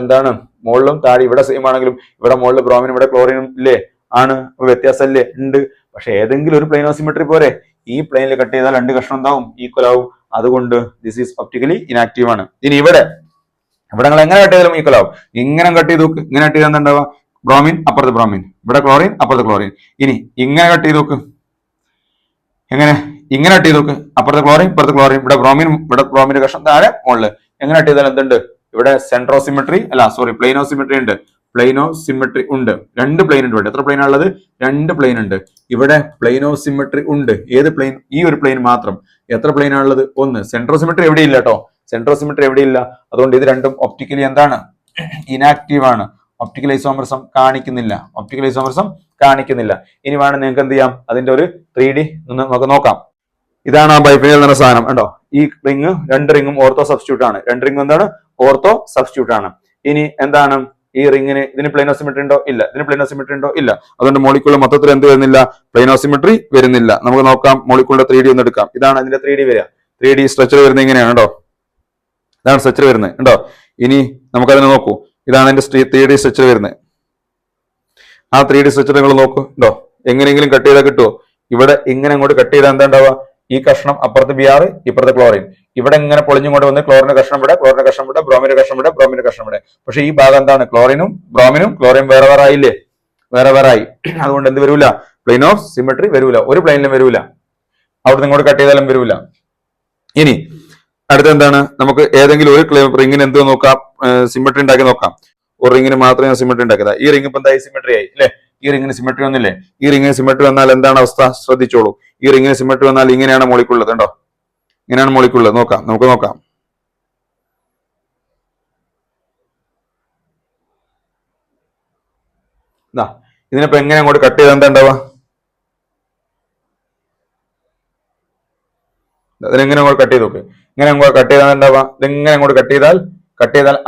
എന്താണ്? മുകളിലും താഴെ ഇവിടെ സെയിം ആണെങ്കിലും ഇവിടെ മുകളിൽ ബ്രോമിനും ഇവിടെ ക്ലോറിനും ഇല്ലേ? ആണ്. വ്യത്യാസമല്ലേ? ഉണ്ട്. പക്ഷെ ഏതെങ്കിലും ഒരു പ്ലെയിനോ സിമെട്രി പോരെ? ഈ പ്ലെയിനിൽ കട്ട് ചെയ്താൽ രണ്ട് കഷ്ണം എന്താവും? ഈക്വൽ ആവും. അതുകൊണ്ട് ദിസ് ഈസ് ഒപ്റ്റിക്കലി ഇനാക്റ്റീവ് ആണ്. ഇനി ഇവിടെ നിങ്ങൾ എങ്ങനെ കട്ട് ചെയ്താലും ഈക്വൽ ആവും. ഇങ്ങനെ കട്ട് ചെയ്ത് നോക്ക്. ഇങ്ങനെ കട്ട് ചെയ്താൽ എന്താ ഉണ്ടാവുക? ബ്രോമിൻ, അപ്പുറത്ത് ബ്രോമിൻ, ഇവിടെ ക്ലോറിൻ, അപ്പുറത്ത് ക്ലോറിൻ. ഇനി ഇങ്ങനെ കട്ട് ചെയ്ത് നോക്ക്. ഇങ്ങനെ കട്ട് ചെയ്ത് നോക്ക്. അപ്പുറത്ത് ക്ലോറിൻ, ഇപ്പുറത്ത് ക്ലോറിൻ, ഇവിടെ ബ്രോമിന്റെ കഷ്ണം താഴെ മുകളിൽ. എങ്ങനെ കട്ട് ചെയ്താൽ എന്തുണ്ട്? ഇവിടെ സെൻട്രോ സിമെട്രി പ്ലെയിനോ സിമെട്രി ഉണ്ട്. രണ്ട് പ്ലെയിൻ ഉണ്ട്. ഇവിടെ എത്ര പ്ലെയിൻ ഉള്ളത്? 2 പ്ലെയിൻ ഉണ്ട്. ഇവിടെ പ്ലെയിനോ സിമെട്രി ഉണ്ട്. ഏത് പ്ലെയിൻ? ഈ ഒരു പ്ലെയിൻ മാത്രം. എത്ര പ്ലെയിൻ ആണുള്ളത്? 1. സെൻട്രോ സിമെട്രി എവിടെ ഇല്ല കേട്ടോ. അതുകൊണ്ട് ഇത് രണ്ടും ഒപ്റ്റിക്കലി എന്താണ്? ഇനാക്റ്റീവ് ആണ്. ഒപ്റ്റിക്കൽ ഐസോമറിസം കാണിക്കുന്നില്ല. ഇനി വേണം നിങ്ങൾക്ക് എന്ത് ചെയ്യാം? അതിന്റെ ഒരു 3D നമുക്ക് നോക്കാം. ഇതാണ് ആ ബൈഫിനിൽ എന്ന സാധനം. ഉണ്ടോ? ഈ രണ്ട് റിങ്ങും ഓർത്തോ സബ്സ്റ്റിറ്റ്യൂട്ട് ആണ്. രണ്ട് റിങ്ങും എന്താണ്? ഓർത്തോ സബ്സ്റ്റിറ്റ്യൂട്ട് ആണ്. ഇനി എന്താണ് ഈ റിങ്ങിന് ഇതിന് പ്ലെയിനോ സിമെട്രി ഉണ്ടോ? ഇല്ല. ഇതിന് പ്ലെയിനോ സിമെട്രി ഉണ്ടോ? ഇല്ല. അതുകൊണ്ട് മോളിക്യൂൾ മൊത്തത്തിൽ എന്ത് വരുന്നില്ല? പ്ലെയിനോ സിമെട്രി വരുന്നില്ല. നമുക്ക് നോക്കാം, മോളിക്യൂളിന്റെ 3D ഒന്ന് എടുക്കാം. ഇതാണ് അതിന്റെ 3D വരിക. 3D സ്ട്രക്ചർ വരുന്നത് ഇങ്ങനെയാണ് കേട്ടോ. ഇതാണ് സ്ട്രക്ചർ വരുന്നത് ഉണ്ടോ. ഇനി നമുക്കതിനെ നോക്കൂ. ഇതാണ് എന്റെ 3D സ്ട്രക്ചർ വരുന്നത്. ആ 3D സ്ട്രക്ചർ നിങ്ങൾ നോക്കൂ ഉണ്ടോ. എങ്ങനെയെങ്കിലും കട്ട് ചെയ്താൽ കിട്ടുമോ? ഇവിടെ ഇങ്ങനെ അങ്ങോട്ട് കട്ട് ചെയ്താൽ എന്താ ഉണ്ടാവുക? ഈ കഷ്ണം അപ്പുറത്ത് ബി ആർ, ഇപ്പുറത്തെ ക്ലോറിൻ. ഇവിടെ ഇങ്ങനെ പൊളിഞ്ഞുകൊണ്ട് വന്ന് ക്ലോറിന്റെ കഷ്ണം ഇവിടെ, ക്ലോറിന്റെ കഷ്ണം ഇവിടെ, ബ്രോമിന്റെ കഷ്ണം ഇവിടെ, ബ്രോമിന്റെ കഷ്ണം ഇവിടെ. പക്ഷെ ഈ ഭാഗം എന്താണ്? ക്ലോറിനും ബ്രോമിനും ക്ലോറിൻ വേറെ വേറെ ആയില്ലേ? വേറെ വേറെ ആയി. അതുകൊണ്ട് എന്ത് വരൂല? പ്ലെയിൻ ഓഫ് സിമെട്രി വരൂല. ഒരു പ്ലെയിനിലും വരൂല. അവിടെ ഇങ്ങോട്ട് കട്ട് ചെയ്താലും വരൂല. ഇനി അടുത്ത എന്താണ്? നമുക്ക് ഏതെങ്കിലും ഒരു റിങ്ങിന് എന്ത് നോക്കാം? സിമെട്രി ഉണ്ടാക്കി നോക്കാം. ഒരു റിങ്ങിന് മാത്രമേ സിമെട്രി ഉണ്ടാക്കിയതാ. ഈ റിംഗ് ഇപ്പൊ എന്തായി? സിമെട്രി ആയി അല്ലെ? ഈ റിങ്ങിന് സിമെട്രി വന്നില്ലേ? ഈ റിങ്ങിന് സിമെട്രി വന്നാൽ എന്താണ് അവസ്ഥ? ശ്രദ്ധിച്ചോളൂ. ഈ റിങ്ങിന് സിമെട്രി വന്നാൽ ഇങ്ങനെയാണ് മോളിക്കുള്ളത് കണ്ടോ. ഇങ്ങനെയാണ് മോളിക്കുള്ളത്. നോക്കാം, നമുക്ക് നോക്കാം. ഇതിനിപ്പോ എങ്ങനെ അങ്ങോട്ട് കട്ട് ചെയ്താൽ എന്താ ഉണ്ടാവുക? അതിനെങ്ങനെ അങ്ങോട്ട് കട്ട് ചെയ്ത് നോക്ക്. ഇങ്ങനെ അങ്ങോട്ട് കട്ട് ചെയ്താൽ ഉണ്ടാവുക? ഇതെങ്ങനെ അങ്ങോട്ട് കട്ട് ചെയ്താൽ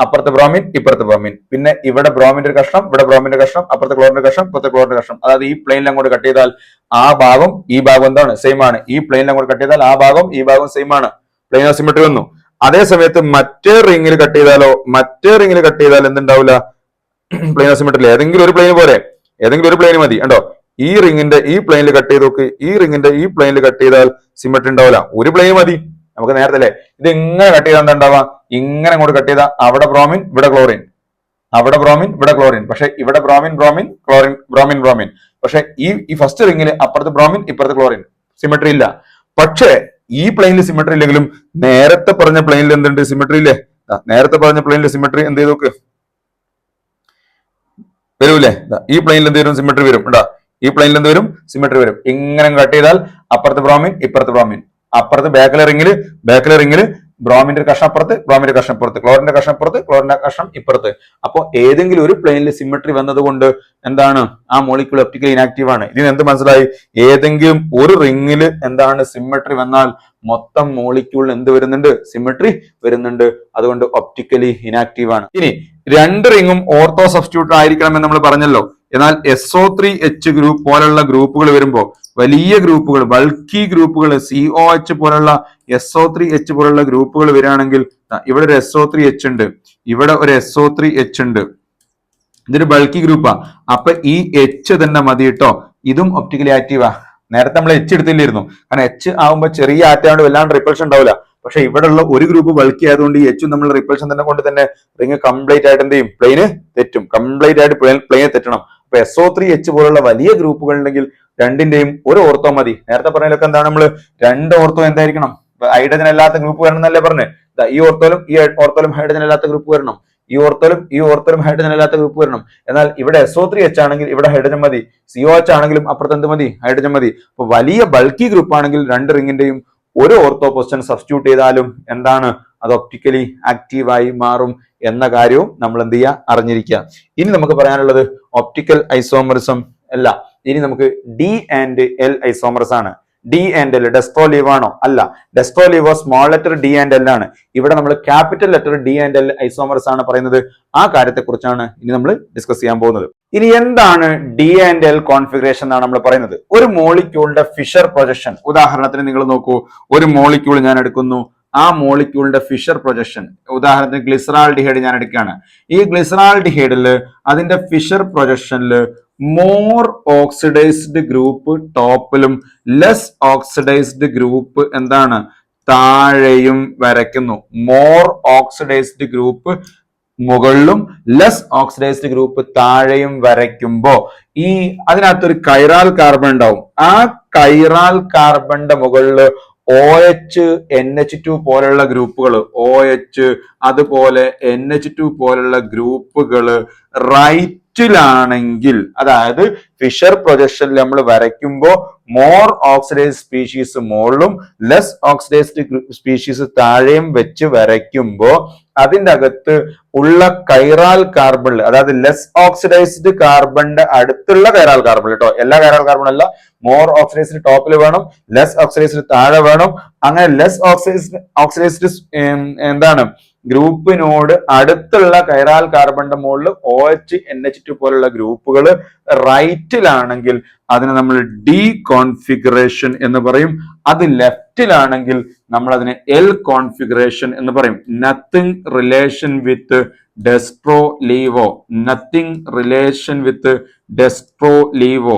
അപ്പുറത്തെ ബ്രോമിൻ, ഇപ്പുറത്തെ ബ്രോമിൻ. പിന്നെ ഇവിടെ ബ്രോമിന്റെ ഒരു കഷ്ണം, ഇവിടെ ബ്രോമിന്റെ കഷ്ണം, അപ്പുറത്തെ ക്ലോറിന്റെ കഷ്ണം, ഇപ്പുറത്തെ ക്ലോറിന്റെ കഷ്ണം. അതായത് ഈ പ്ലെയിനിൽ അങ്ങോട്ട് കട്ട് ചെയ്താൽ ആ ഭാഗം ഈ ഭാഗം എന്താണ്? സെയിം ആണ്. ഈ പ്ലെയിനിൽ അങ്ങോട്ട് കട്ട് ചെയ്താൽ ആ ഭാഗം ഈ ഭാഗം സെയിം ആണ്. പ്ലെയിൻ ഓഫ് സിമെട്രി വന്നു. അതേ സമയത്ത് മറ്റേ റിങ്ങിൽ കട്ട് ചെയ്താലോ? മറ്റേ റിങ്ങിൽ കട്ട് ചെയ്താൽ എന്തുണ്ടാവില്ല? Plain of symmetry. ഏതെങ്കിലും ഒരു പ്ലെയിൻ പോരെ? ഏതെങ്കിലും ഒരു പ്ലെയിൻ മതി കണ്ടോ. ഈ റിങ്ങിന്റെ ഈ പ്ലെയിനിൽ കട്ട് ചെയ്ത് നോക്ക്. ഈ റിങ്ങിന്റെ ഈ പ്ലെയിനിൽ കട്ട് ചെയ്താൽ സിമെട്രി ഉണ്ടാവില്ല. ഒരു പ്ലെയിൻ മതി നമുക്ക് നേരത്തെ അല്ലേ. ഇത് ഇങ്ങനെ കട്ട് ചെയ്താൽ എന്താ ഉണ്ടാവുക? ഇങ്ങനെ അങ്ങോട്ട് കട്ട് ചെയ്താൽ അവിടെ ബ്രോമിൻ, ഇവിടെ ക്ലോറിൻ, അവിടെ ബ്രോമിൻ, ഇവിടെ ക്ലോറിൻ. പക്ഷെ ഇവിടെ bromine bromine chlorine, bromine bromine. പക്ഷെ ഈ ഫസ്റ്റ് റിങ്ങിൽ അപ്പുറത്ത് ബ്രോമിൻ, ഇപ്പുറത്ത് ക്ലോറിൻ. സിമെട്രി ഇല്ല. പക്ഷെ ഈ പ്ലെയിനിൽ സിമെട്രി ഇല്ലെങ്കിലും നേരത്തെ പറഞ്ഞ പ്ലെയിനിൽ എന്തുണ്ട്? സിമെട്രി ഇല്ലേ? നേരത്തെ പറഞ്ഞ പ്ലെയിനിൽ സിമെട്രി എന്ത് ചെയ്ത് നോക്ക്? വരൂലേ? ഈ പ്ലെയിനിൽ എന്ത് വരും? സിമെട്രി വരും. ഇടാ, ഈ പ്ലെയിനിൽ എന്ത് വരും? സിമെട്രി വരും. ഇങ്ങനെ കട്ട് ചെയ്താൽ അപ്പുറത്ത് ബ്രോമിൻ, ഇപ്പുറത്ത് ബ്രോമിൻ. അപ്പുറത്ത് ബാക്കിലെ റിങ്ങില് ബ്രോമിന്റെ കഷ്ണം അപ്പുറത്ത്, ബ്രോമിന്റെ കഷ്ണം അപ്പുറത്ത്, ക്ലോറിന്റെ കഷ്ണം അപ്പുറത്ത്, ക്ലോറിന്റെ കഷ്ണം ഇപ്പുറത്ത്. അപ്പോൾ ഏതെങ്കിലും ഒരു പ്ലെയിനിൽ സിമെട്രി വന്നതുകൊണ്ട് എന്താണ്? ആ മോളിക്യൂൾ ഒപ്റ്റിക്കലി ഇനാക്റ്റീവ് ആണ്. ഇതിന് എന്ത് മനസ്സിലായി? ഏതെങ്കിലും ഒരു റിങ്ങിൽ എന്താണ് സിമെട്രി വന്നാൽ മൊത്തം മോളിക്യൂളിൽ എന്ത് വരുന്നുണ്ട്? സിമെട്രി വരുന്നുണ്ട്. അതുകൊണ്ട് ഒപ്റ്റിക്കലി ഇനാക്റ്റീവ് ആണ്. ഇനി രണ്ട് റിങ്ങും ഓർത്തോ സബ്സ്റ്റിറ്റ്യൂട്ട് ആയിരിക്കണം എന്ന് നമ്മൾ പറഞ്ഞല്ലോ. എന്നാൽ SO3H ഗ്രൂപ്പ് പോലുള്ള ഗ്രൂപ്പുകൾ വരുമ്പോൾ, വലിയ ഗ്രൂപ്പുകൾ, ബൾക്കി ഗ്രൂപ്പുകൾ, COH പോലുള്ള SO3H പോലുള്ള ഗ്രൂപ്പുകൾ വരികയാണെങ്കിൽ ഇവിടെ ഒരു SO3H ഉണ്ട്, ഇവിടെ ഒരു SO3H ഉണ്ട്. ഇതൊരു ബൾക്കി ഗ്രൂപ്പാ. അപ്പൊ ഈ H തന്നെ മതി കേട്ടോ. ഇതും ഒപ്റ്റിക്കലി ആക്റ്റീവാ. നേരത്തെ നമ്മൾ H എടുത്തില്ലായിരുന്നു. കാരണം H ആവുമ്പോൾ ചെറിയ ആറ്റാണ്ട് വല്ലാണ്ട് റിപ്പൾഷൻ ഉണ്ടാവില്ല. പക്ഷെ ഇവിടെ ഉള്ള ഒരു ഗ്രൂപ്പ് ബൾക്കി ആയതുകൊണ്ട് ഈ H നമ്മൾ റിപ്പൾഷൻ തന്നെ കൊണ്ട് തന്നെ റിങ് കംപ്ലീറ്റ് ആയിട്ട് എന്ത് ചെയ്യും? പ്ലെയിന് തെറ്റും. കംപ്ലീറ്റ് ആയിട്ട് പ്ലെയിന് തെറ്റണം. അപ്പൊ SO3H പോലുള്ള വലിയ ഗ്രൂപ്പുകൾ ഉണ്ടെങ്കിൽ രണ്ടിന്റെയും ഒരു ഓർത്തോ മതി. നേരത്തെ പറഞ്ഞതിലൊക്കെ എന്താണ് നമ്മൾ രണ്ട് ഓർത്തോ എന്തായിരിക്കണം? ഹൈഡ്രജൻ അല്ലാത്ത ഗ്രൂപ്പ് വരണം എന്നല്ലേ പറഞ്ഞത്? ഈ ഓർത്തോലും ഹൈഡ്രജൻ അല്ലാത്ത ഗ്രൂപ്പ് വരണം. ഈ ഓർത്തോലും ഹൈഡ്രജൻ അല്ലാത്ത ഗ്രൂപ്പ് വരണം. എന്നാൽ ഇവിടെ SO3H ആണെങ്കിൽ ഇവിടെ ഹൈഡ്രജൻ മതി. COH ആണെങ്കിലും അപ്പുറത്ത് എന്ത് മതി? ഹൈഡ്രജൻ മതി. അപ്പൊ വലിയ ബൾക്കി ഗ്രൂപ്പ് ആണെങ്കിൽ രണ്ട് റിങ്ങിന്റെയും ഒരു ഓർത്തോ പൊസിഷൻ സബ്സ്റ്റിറ്റ്യൂട്ട് ചെയ്താലും എന്താണ്? അത് ഒപ്റ്റിക്കലി ആക്റ്റീവായി മാറും എന്ന കാര്യവും നമ്മൾ എന്ത് ചെയ്യുക? അറിഞ്ഞിരിക്കുക. ഇനി നമുക്ക് പറയാനുള്ളത് ഒപ്റ്റിക്കൽ ഐസോമറിസം അല്ല. ഇനി നമുക്ക് D&L ഐസോമർസ് ആണ്. D&L ഡെസ്ട്രോലീവ് ആണോ? അല്ല. ഡെസ്ട്രോലീവോ സ്മോൾ ലെറ്റർ D&L ആണ്. ഇവിടെ നമ്മൾ ക്യാപിറ്റൽ ലെറ്റർ D&L ഐസോമർസ് ആണ് പറയുന്നത്. ആ കാര്യത്തെ കുറിച്ചാണ് ഇനി നമ്മൾ ഡിസ്കസ് ചെയ്യാൻ പോകുന്നത്. ഇനി എന്താണ് D&L കോൺഫിഗറേഷൻ എന്നാണ് നമ്മൾ പറയുന്നത്. ഒരു മോളിക്യൂളിന്റെ ഫിഷർ പ്രൊജക്ഷൻ. ഉദാഹരണത്തിന് നിങ്ങൾ നോക്കൂ, ഒരു മോളിക്യൂൾ ഞാൻ എടുക്കുന്നു. ആ മോളിക്യൂളിന്റെ ഫിഷർ പ്രൊജക്ഷൻ, ഉദാഹരണത്തിന് ഗ്ലിസറാൾഡിഹൈഡ് ഞാൻ എടുക്കുകയാണ്. ഈ ഗ്ലിസറാൾഡിഹൈഡിൽ അതിന്റെ ഫിഷർ പ്രൊജക്ഷനിൽ മോർ ഓക്സിഡൈസ്ഡ് ഗ്രൂപ്പ് ടോപ്പിലും ലെസ് ഓക്സിഡൈസ്ഡ് ഗ്രൂപ്പ് എന്താണ്? താഴെയും വരയ്ക്കുന്നു. മോർ ഓക്സിഡൈസ്ഡ് ഗ്രൂപ്പ് മുകളിലും ലെസ് ഓക്സിഡൈസ്ഡ് ഗ്രൂപ്പ് താഴെയും വരയ്ക്കുമ്പോ ഈ അതിനകത്തൊരു കൈറാൽ കാർബൺ ഉണ്ടാവും. ആ കൈറാൽ കാർബണിന്റെ മുകളിൽ OH, NH2 പോലുള്ള ഗ്രൂപ്പുകൾ, OH അതുപോലെ NH2 പോലുള്ള ഗ്രൂപ്പുകൾ റൈറ്റിലാണെങ്കിൽ, അതായത് ഫിഷർ പ്രൊജക്ഷനിൽ നമ്മൾ വരയ്ക്കുമ്പോൾ മോർ ഓക്സിഡൈസ്ഡ് സ്പീഷീസ് മുകളിലും ലെസ് ഓക്സിഡൈസ്ഡ് സ്പീഷീസ് താഴെയും വെച്ച് വരയ്ക്കുമ്പോൾ അതിൻ്റെ അകത്ത് ഉള്ള കൈറാൽ കാർബണിൽ, അതായത് ലെസ് ഓക്സിഡൈസ്ഡ് കാർബണിന്റെ അടുത്തുള്ള കൈറാൽ കാർബൺ കേട്ടോ, എല്ലാ കൈറാൽ കാർബൺ അല്ല, മോർ ഓക്സിഡൈസ്ഡ് ടോപ്പിൽ വേണം, ലെസ് ഓക്സിഡൈസ്ഡ് താഴെ വേണം. അങ്ങനെ ലെസ് ഓക്സിഡൈസ്ഡ് എന്താണ് ഗ്രൂപ്പിനോട് അടുത്തുള്ള കൈറാൽ കാർബണിന്റെ മുകളിൽ OH NH2 പോലുള്ള ഗ്രൂപ്പുകൾ റൈറ്റിലാണെങ്കിൽ അതിനെ നമ്മൾ ഡി കോൺഫിഗറേഷൻ എന്ന് പറയും. അത് ലെഫ്റ്റിലാണെങ്കിൽ നമ്മൾ അതിനെ എൽ കോൺഫിഗറേഷൻ എന്ന് പറയും. Nothing relation with dextro laevo, nothing relation with dextro laevo.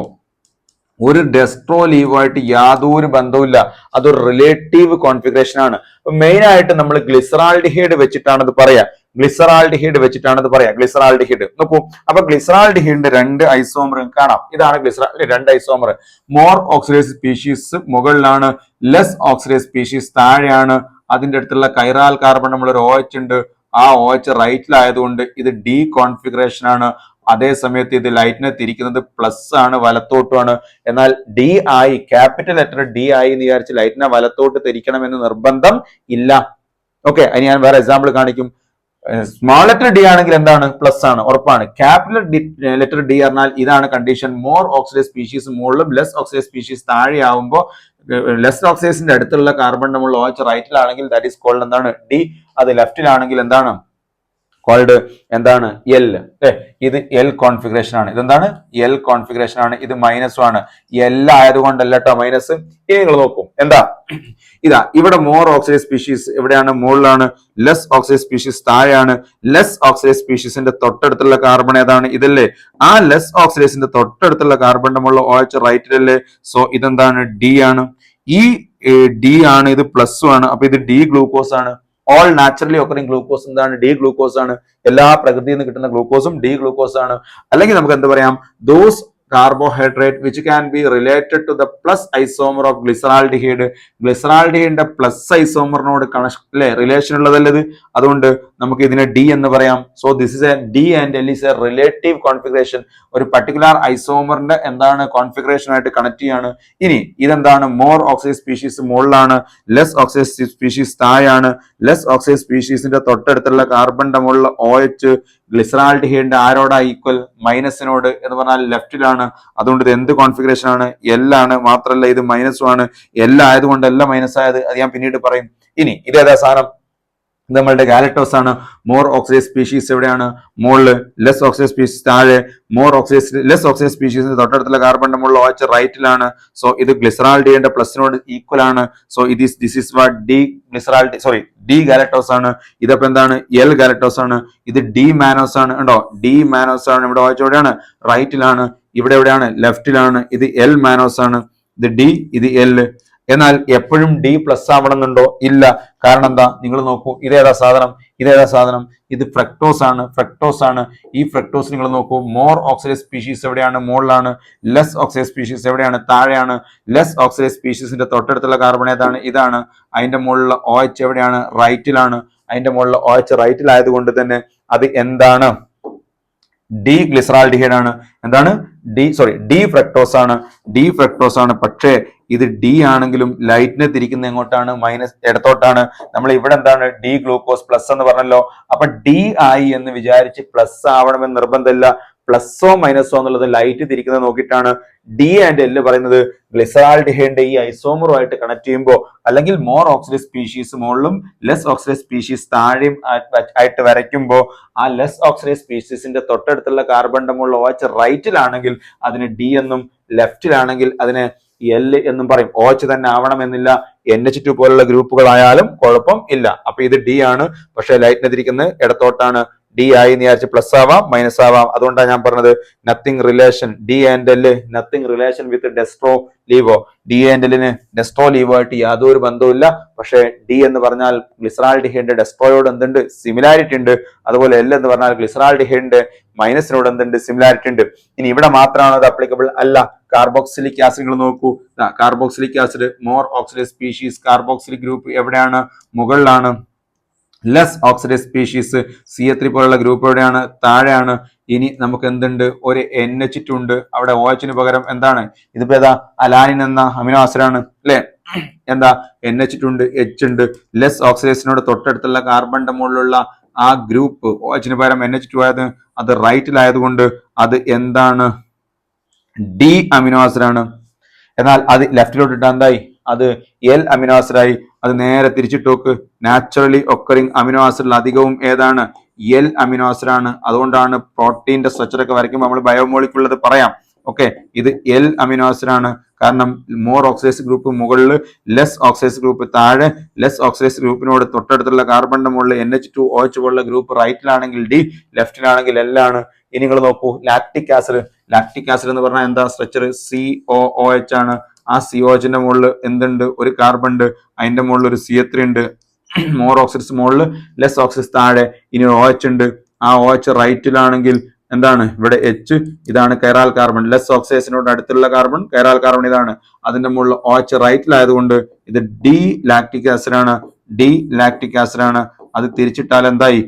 ഒരു ഡെസ്ട്രോ ലീവുമായിട്ട് യാതൊരു ബന്ധവുമില്ല. അതൊരു റിലേറ്റീവ് കോൺഫിഗറേഷൻ ആണ്. മെയിൻ ആയിട്ട് നമ്മൾ ഗ്ലിസറാൾഡിഹൈഡ് വെച്ചിട്ടാണ് ഇത് പറയാ. ഗ്ലിസറാൾഡിഹൈഡ് വെച്ചിട്ടാണ് ഇത് പറയാ. ഗ്ലിസറാൾഡിഹൈഡ് നോക്കൂ. അപ്പൊ ഗ്ലിസറാൾഡിഹൈഡിന്റെ രണ്ട് ഐസോമർ കാണാം. ഇതാണ് രണ്ട് ഐസോമർ. മോർ ഓക്സിഡൈസ് സ്പീഷീസ് മുകളിലാണ്, ലെസ് ഓക്സിഡൈസ് സ്പീഷീസ് താഴെയാണ്. അതിന്റെ അടുത്തുള്ള കൈറാൽ കാർബൺ നമ്മളൊരു OH ഉണ്ട്. ആ OH റൈറ്റിലായതുകൊണ്ട് ഇത് ഡി കോൺഫിഗറേഷൻ ആണ്. അതേ സമയത്ത് ഇത് ലൈറ്റിനെ തിരിക്കുന്നത് പ്ലസ് ആണ്, വലത്തോട്ടുമാണ്. എന്നാൽ ഡി ആയി, ക്യാപിറ്റൽ ലെറ്റർ ഡി ആയി എന്ന് വിചാരിച്ച് ലൈറ്റിനെ വലത്തോട്ട് തിരിക്കണമെന്ന് നിർബന്ധം ഇല്ല. ഓക്കെ, അതിന് ഞാൻ വേറെ എക്സാമ്പിൾ കാണിക്കും. സ്മോൾ ലെറ്റർ ഡി ആണെങ്കിൽ എന്താണ്? പ്ലസ് ആണ്, ഉറപ്പാണ്. ക്യാപിറ്റൽ ലെറ്റർ ഡി പറഞ്ഞാൽ ഇതാണ് കണ്ടീഷൻ. മോർ ഓക്സിഡൈസ് സ്പീഷീസ് മുകളിലും ലെസ് ഓക്സിഡൈസ് സ്പീഷീസ് താഴെയാവുമ്പോൾ ലെസ് ഓക്സിഡൈസിന്റെ അടുത്തുള്ള കാർബൺ നമ്മൾ OH റൈറ്റിലാണെങ്കിൽ ദാറ്റ് ഈസ് കോൾഡ് എന്താണ്? ഡി. അത് ലെഫ്റ്റിലാണെങ്കിൽ എന്താണ് കോൾഡ്? എന്താണ്? എൽ. ഇത് എൽ കോൺഫിഗറേഷൻ ആണ്. ഇതെന്താണ്? എൽ കോൺഫിഗറേഷൻ ആണ്. ഇത് മൈനസും ആണ്. എൽ ആയതുകൊണ്ടല്ല കേട്ടോ മൈനസ്. ഇനി നിങ്ങൾ നോക്കും എന്താ? ഇതാ ഇവിടെ മോർ ഓക്സിഡൈസ് സ്പീഷീസ് എവിടെയാണ്? മുകളിലാണ്. ലെസ് ഓക്സിഡൈസ് സ്പീഷീസ് താഴെയാണ്. ലെസ് ഓക്സിഡൈസ് സ്പീഷീസിന്റെ തൊട്ടടുത്തുള്ള കാർബൺ ഏതാണ്? ഇതല്ലേ. ആ ലെസ് ഓക്സിഡൈസിന്റെ തൊട്ടടുത്തുള്ള കാർബണിന്റെ മുകളിൽ OH റൈറ്റിലല്ലേ. സോ ഇതെന്താണ്? ഡി ആണ്. ഈ ഡി ആണ്, ഇത് പ്ലസും ആണ്. അപ്പൊ ഇത് ഡി ഗ്ലൂക്കോസ് ആണ്. ഓൾ നാച്ചുറലി ഒക്കറിംഗ് ഗ്ലൂക്കോസ് എന്താണ്? ഡി ഗ്ലൂക്കോസ് ആണ്. എല്ലാ പ്രകൃതിയിൽ നിന്ന് കിട്ടുന്ന ഗ്ലൂക്കോസും ഡി ഗ്ലൂക്കോസ് ആണ്. അല്ലെങ്കിൽ നമുക്ക് എന്ത് പറയാം? Those carbohydrate which can be related to the plus isomer of glyceraldehyde. ഗ്ലിസറാൾഡിഹൈഡിന്റെ പ്ലസ് ഐസോമറിനോട് കണക്ഷൻ റിലേഷൻ ഉള്ളതല്ല ഇത്. അതുകൊണ്ട് നമുക്ക് ഇതിനെ ഡി എന്ന് പറയാം. So this is a D and L is a relative configuration. ഒരു പർട്ടിക്കുലർ ഐസോമറിന്റെ എന്താണ് കോൺഫിഗറേഷൻ ആയിട്ട് കണക്ട് ചെയ്യാണ്. ഇനി ഇതെന്താണ്? മോർ ഓക്സിഡൈസ് സ്പീഷീസ് മുകളിലാണ്, ലെസ് ഓക്സിഡൈസ് സ്പീഷീസ് താഴെയാണ്. ലെസ് ഓക്സിഡൈസ് സ്പീഷീസിന്റെ തൊട്ടടുത്തുള്ള കാർബണിന്റെ മുകളിൽ OH ഗ്ലിസറാൾഡിഹൈഡിന്റെ ആരോടാ ഈക്വൽ? മൈനസിനോട് എന്ന് പറഞ്ഞാൽ ലെഫ്റ്റിലാണ്. അതുകൊണ്ട് ഇത് എന്ത് കോൺഫിഗറേഷൻ ആണ്? എൽ ആണ്. മാത്രമല്ല ഇത് മൈനസും ആണ്. എൽ ആയതുകൊണ്ട് എല്ലാം മൈനസ് ആയത് അത് ഞാൻ പിന്നീട് പറയും. ഇനി ഇതേതാ സാധനം? നമ്മളുടെ ഗാലക്ടോസ് ആണ്. മോർ ഓക്സിഡൈസ് സ്പീഷീസ് എവിടെയാണ്? മുകളിൽ. ലെസ് ഓക്സിഡൈസ് സ്പീഷീസ് താഴെ. ലെസ് ഓക്സിഡൈസ് സ്പീഷീസിന്റെ തൊട്ടടുത്തുള്ള കാർബണിന്റെ മുകളിൽ OH റൈറ്റിലാണ്. സോ ഇത് ഗ്ലിസറാൾഡിഹൈഡിന്റെ പ്ലസിനോട് ഈക്വൽ ആണ്. So this is what D ഗ്ലിസറാൾഡി ഡി ഗാലക്ടോസ് ആണ്. ഇതപ്പോ എന്താണ്? എൽ ഗാലക്ടോസ് ആണ്. ഇത് ഡി മാനോസ് ആണ്. ഉണ്ടോ? ഡി മാനോസ് ആണ്. ഇവിടെ OH എവിടെയാണ്? റൈറ്റിലാണ്. ഇവിടെ എവിടെയാണ്? ലെഫ്റ്റിലാണ്. ഇത് എൽ മാനോസ് ആണ്. ഇത് ഡി, ഇത് എൽ. എന്നാൽ എപ്പോഴും ഡി പ്ലസ് ആവണമെന്നുണ്ടോ? ഇല്ല. കാരണം എന്താ? നിങ്ങൾ നോക്കൂ. ഇതേതാ സാധനം? ഇത് ഫ്രക്ടോസ് ആണ്. ഈ ഫ്രക്ടോസ് നിങ്ങൾ നോക്കൂ. മോർ ഓക്സിഡൈസ് സ്പീഷീസ് എവിടെയാണ്? മുകളിലാണ്. ലെസ് ഓക്സിഡൈസ് സ്പീഷീസ് എവിടെയാണ്? താഴെയാണ്. ലെസ് ഓക്സിഡൈസ് സ്പീഷീസിന്റെ തൊട്ടടുത്തുള്ള കാർബൺ ഏതാണ്? ഇതാണ്. അതിന്റെ മുകളിലുള്ള OH എവിടെയാണ്? റൈറ്റിലാണ്. അതിന്റെ മുകളിലുള്ള OH റൈറ്റിലായതുകൊണ്ട് തന്നെ അത് എന്താണ്? ഡി ഗ്ലിസറാൾഡിഹൈഡ് ആണ്. എന്താണ്? ഡി ഫ്രക്ടോസ് ആണ്. പക്ഷേ ഇത് ഡി ആണെങ്കിലും ലൈറ്റിനെ തിരിക്കുന്ന എങ്ങോട്ടാണ്? മൈനസ് ഇടത്തോട്ടാണ്. നമ്മൾ ഇവിടെ എന്താണ്? ഡി ഗ്ലൂക്കോസ് പ്ലസ് എന്ന് പറഞ്ഞല്ലോ. അപ്പൊ ഡി ആയി എന്ന് വിചാരിച്ച് പ്ലസ് ആവണമെന്ന് നിർബന്ധമില്ല. പ്ലസോ മൈനസോ എന്നുള്ളത് ലൈറ്റ് തിരിക്കുന്നത് നോക്കിയിട്ടാണ്. ഡി ആൻഡ് എൽ പറയുന്നത് ഗ്ലിസറാൾഡിഹൈഡിന്റെ ഈ ഐസോമറുമായിട്ട് കണക്ട് ചെയ്യുമ്പോൾ, അല്ലെങ്കിൽ മോർ ഓക്സിഡൈസ് സ്പീഷീസ് മുകളിലും ലെസ് ഓക്സിഡൈസ് സ്പീഷീസ് താഴെയും ആയിട്ട് വരയ്ക്കുമ്പോൾ ആ ലെസ് ഓക്സിഡൈസ് സ്പീഷീസിന്റെ തൊട്ടടുത്തുള്ള കാർബണിന്റെ മുകളിൽ OH റൈറ്റിലാണെങ്കിൽ അതിന് ഡി എന്നും, ലെഫ്റ്റിലാണെങ്കിൽ അതിന് എൽ എന്നും പറയും. OH തന്നെ ആവണമെന്നില്ല. NH2 പോലുള്ള ഗ്രൂപ്പുകളായാലും കുഴപ്പം ഇല്ല. അപ്പൊ ഇത് ഡി ആണ്. പക്ഷെ ലൈറ്റിനെ തിരിക്കുന്നത് ഇടത്തോട്ടാണ്. ഡി ആയി എന്ന് വിചാരിച്ച് പ്ലസ് ആവാം, മൈനസ് ആവാം. അതുകൊണ്ടാണ് ഞാൻ പറഞ്ഞത് nothing relation. D and L nothing relation with dextro laevo. D and എല്ലിന് ഡെസ്ട്രോ ലീവോ ആയിട്ട് യാതൊരു ബന്ധവുമില്ല. പക്ഷെ ഡി എന്ന് പറഞ്ഞാൽ ഗ്ലിസറാൾഡിഹൈഡിന്റെ ഡെസ്ട്രോയോട് എന്തുണ്ട്? സിമിലാരിറ്റി ഉണ്ട്. അതുപോലെ എൽ എന്ന് പറഞ്ഞാൽ ഗ്ലിസറാൾഡിഹൈഡിന്റെ മൈനസിനോട് എന്തുണ്ട്? സിമിലാരിറ്റി ഉണ്ട്. ഇനി ഇവിടെ മാത്രമാണ് അത് അപ്ലിക്കബിൾ അല്ല. കാർബോക്സിലിക് ആസിഡുകൾ നോക്കൂ. Carboxylic acid more oxidise species. Carboxylic group എവിടെയാണ്? മുകളിലാണ്. ലെസ് ഓക്സിഡൈസ് സ്പീഷീസ് CH3 പോലുള്ള ഗ്രൂപ്പ് എവിടെയാണ്? താഴെയാണ്. ഇനി നമുക്ക് എന്തുണ്ട്? ഒരു NH2 ഉണ്ട്. അവിടെ OH പകരം എന്താണ്? ഇതിപ്പോ ഏതാ? അലാനിൻ എന്ന അമിനോ ആസിഡാണ് അല്ലെ? എന്താ? NH2 ഉണ്ട്, H ഉണ്ട്. ലെസ് ഓക്സിഡൈസിനോട് തൊട്ടടുത്തുള്ള കാർബണിന്റെ മുകളിലുള്ള ആ ഗ്രൂപ്പ് OH പകരം NH2 ആയത് അത് റൈറ്റിലായതുകൊണ്ട് അത് എന്താണ്? ഡി അമിനോ ആസിഡാണ്. എന്നാൽ അത് ലെഫ്റ്റിലോട്ട് ഇട്ടാൽ എന്തായി? അത് എൽ അമിനോ ആസിഡായി. അത് നേരെ തിരിച്ചിട്ട് നോക്ക്. നാച്ചുറലി ഒക്കറിങ് അമിനോ ആസിഡിൽ അധികവും ഏതാണ്? എൽ അമിനോ ആസിഡ് ആണ്. അതുകൊണ്ടാണ് പ്രോട്ടീന്റെ സ്ട്രക്ചർ ഒക്കെ വരയ്ക്കുമ്പോൾ നമ്മൾ ബയോമോളിക്കുള്ളത് പറയാം. ഓക്കെ, ഇത് എൽ അമിനോ ആസിഡ് ആണ്. കാരണം മോർ ഓക്സിഡൈസ് ഗ്രൂപ്പ് മുകളിൽ, ലെസ് ഓക്സിഡൈസ് ഗ്രൂപ്പ് താഴെ. ലെസ് ഓക്സിഡൈസ് ഗ്രൂപ്പിനോട് തൊട്ടടുത്തുള്ള കാർബണിന്റെ മുകളിൽ NH2OH പോലുള്ള ഗ്രൂപ്പ് റൈറ്റിലാണെങ്കിൽ ഡി, ലെഫ്റ്റിലാണെങ്കിൽ എൽ ആണ്. ഇനി നിങ്ങൾ നോക്കൂ, ലാക്ടിക് ആസിഡ്. ലാക്ടിക് ആസിഡ് എന്ന് പറഞ്ഞാൽ എന്താ സ്ട്രക്ചർ? COOH ആണ്. ആ COHന്റെ മുകളിൽ എന്തുണ്ട്? ഒരു കാർബൺ ഉണ്ട്. അതിന്റെ മുകളിൽ ഒരു CH3 ഉണ്ട്. മോർ ഓക്സിഡ്സ് മുകളിൽ, ലെസ് ഓക്സിഡ്സ് താഴെ. ഇനി OH ഉണ്ട്. ആ OH റൈറ്റിലാണെങ്കിൽ എന്താണ്? ഇവിടെ H. ഇതാണ് കൈറാൽ കാർബൺ. ലെസ് ഓക്സിഡേഷനോട് അടുത്തുള്ള കാർബൺ കൈറാൽ കാർബൺ ഇതാണ്. അതിന്റെ മുകളിൽ OH റൈറ്റിലായതുകൊണ്ട് ഇത് ഡി ലാക്ടിക് ആസിഡ് ആണ്. ഡി ലാക്ടിക് ആസിഡ് ആണ്. അത് തിരിച്ചിട്ടാൽ എന്തായി?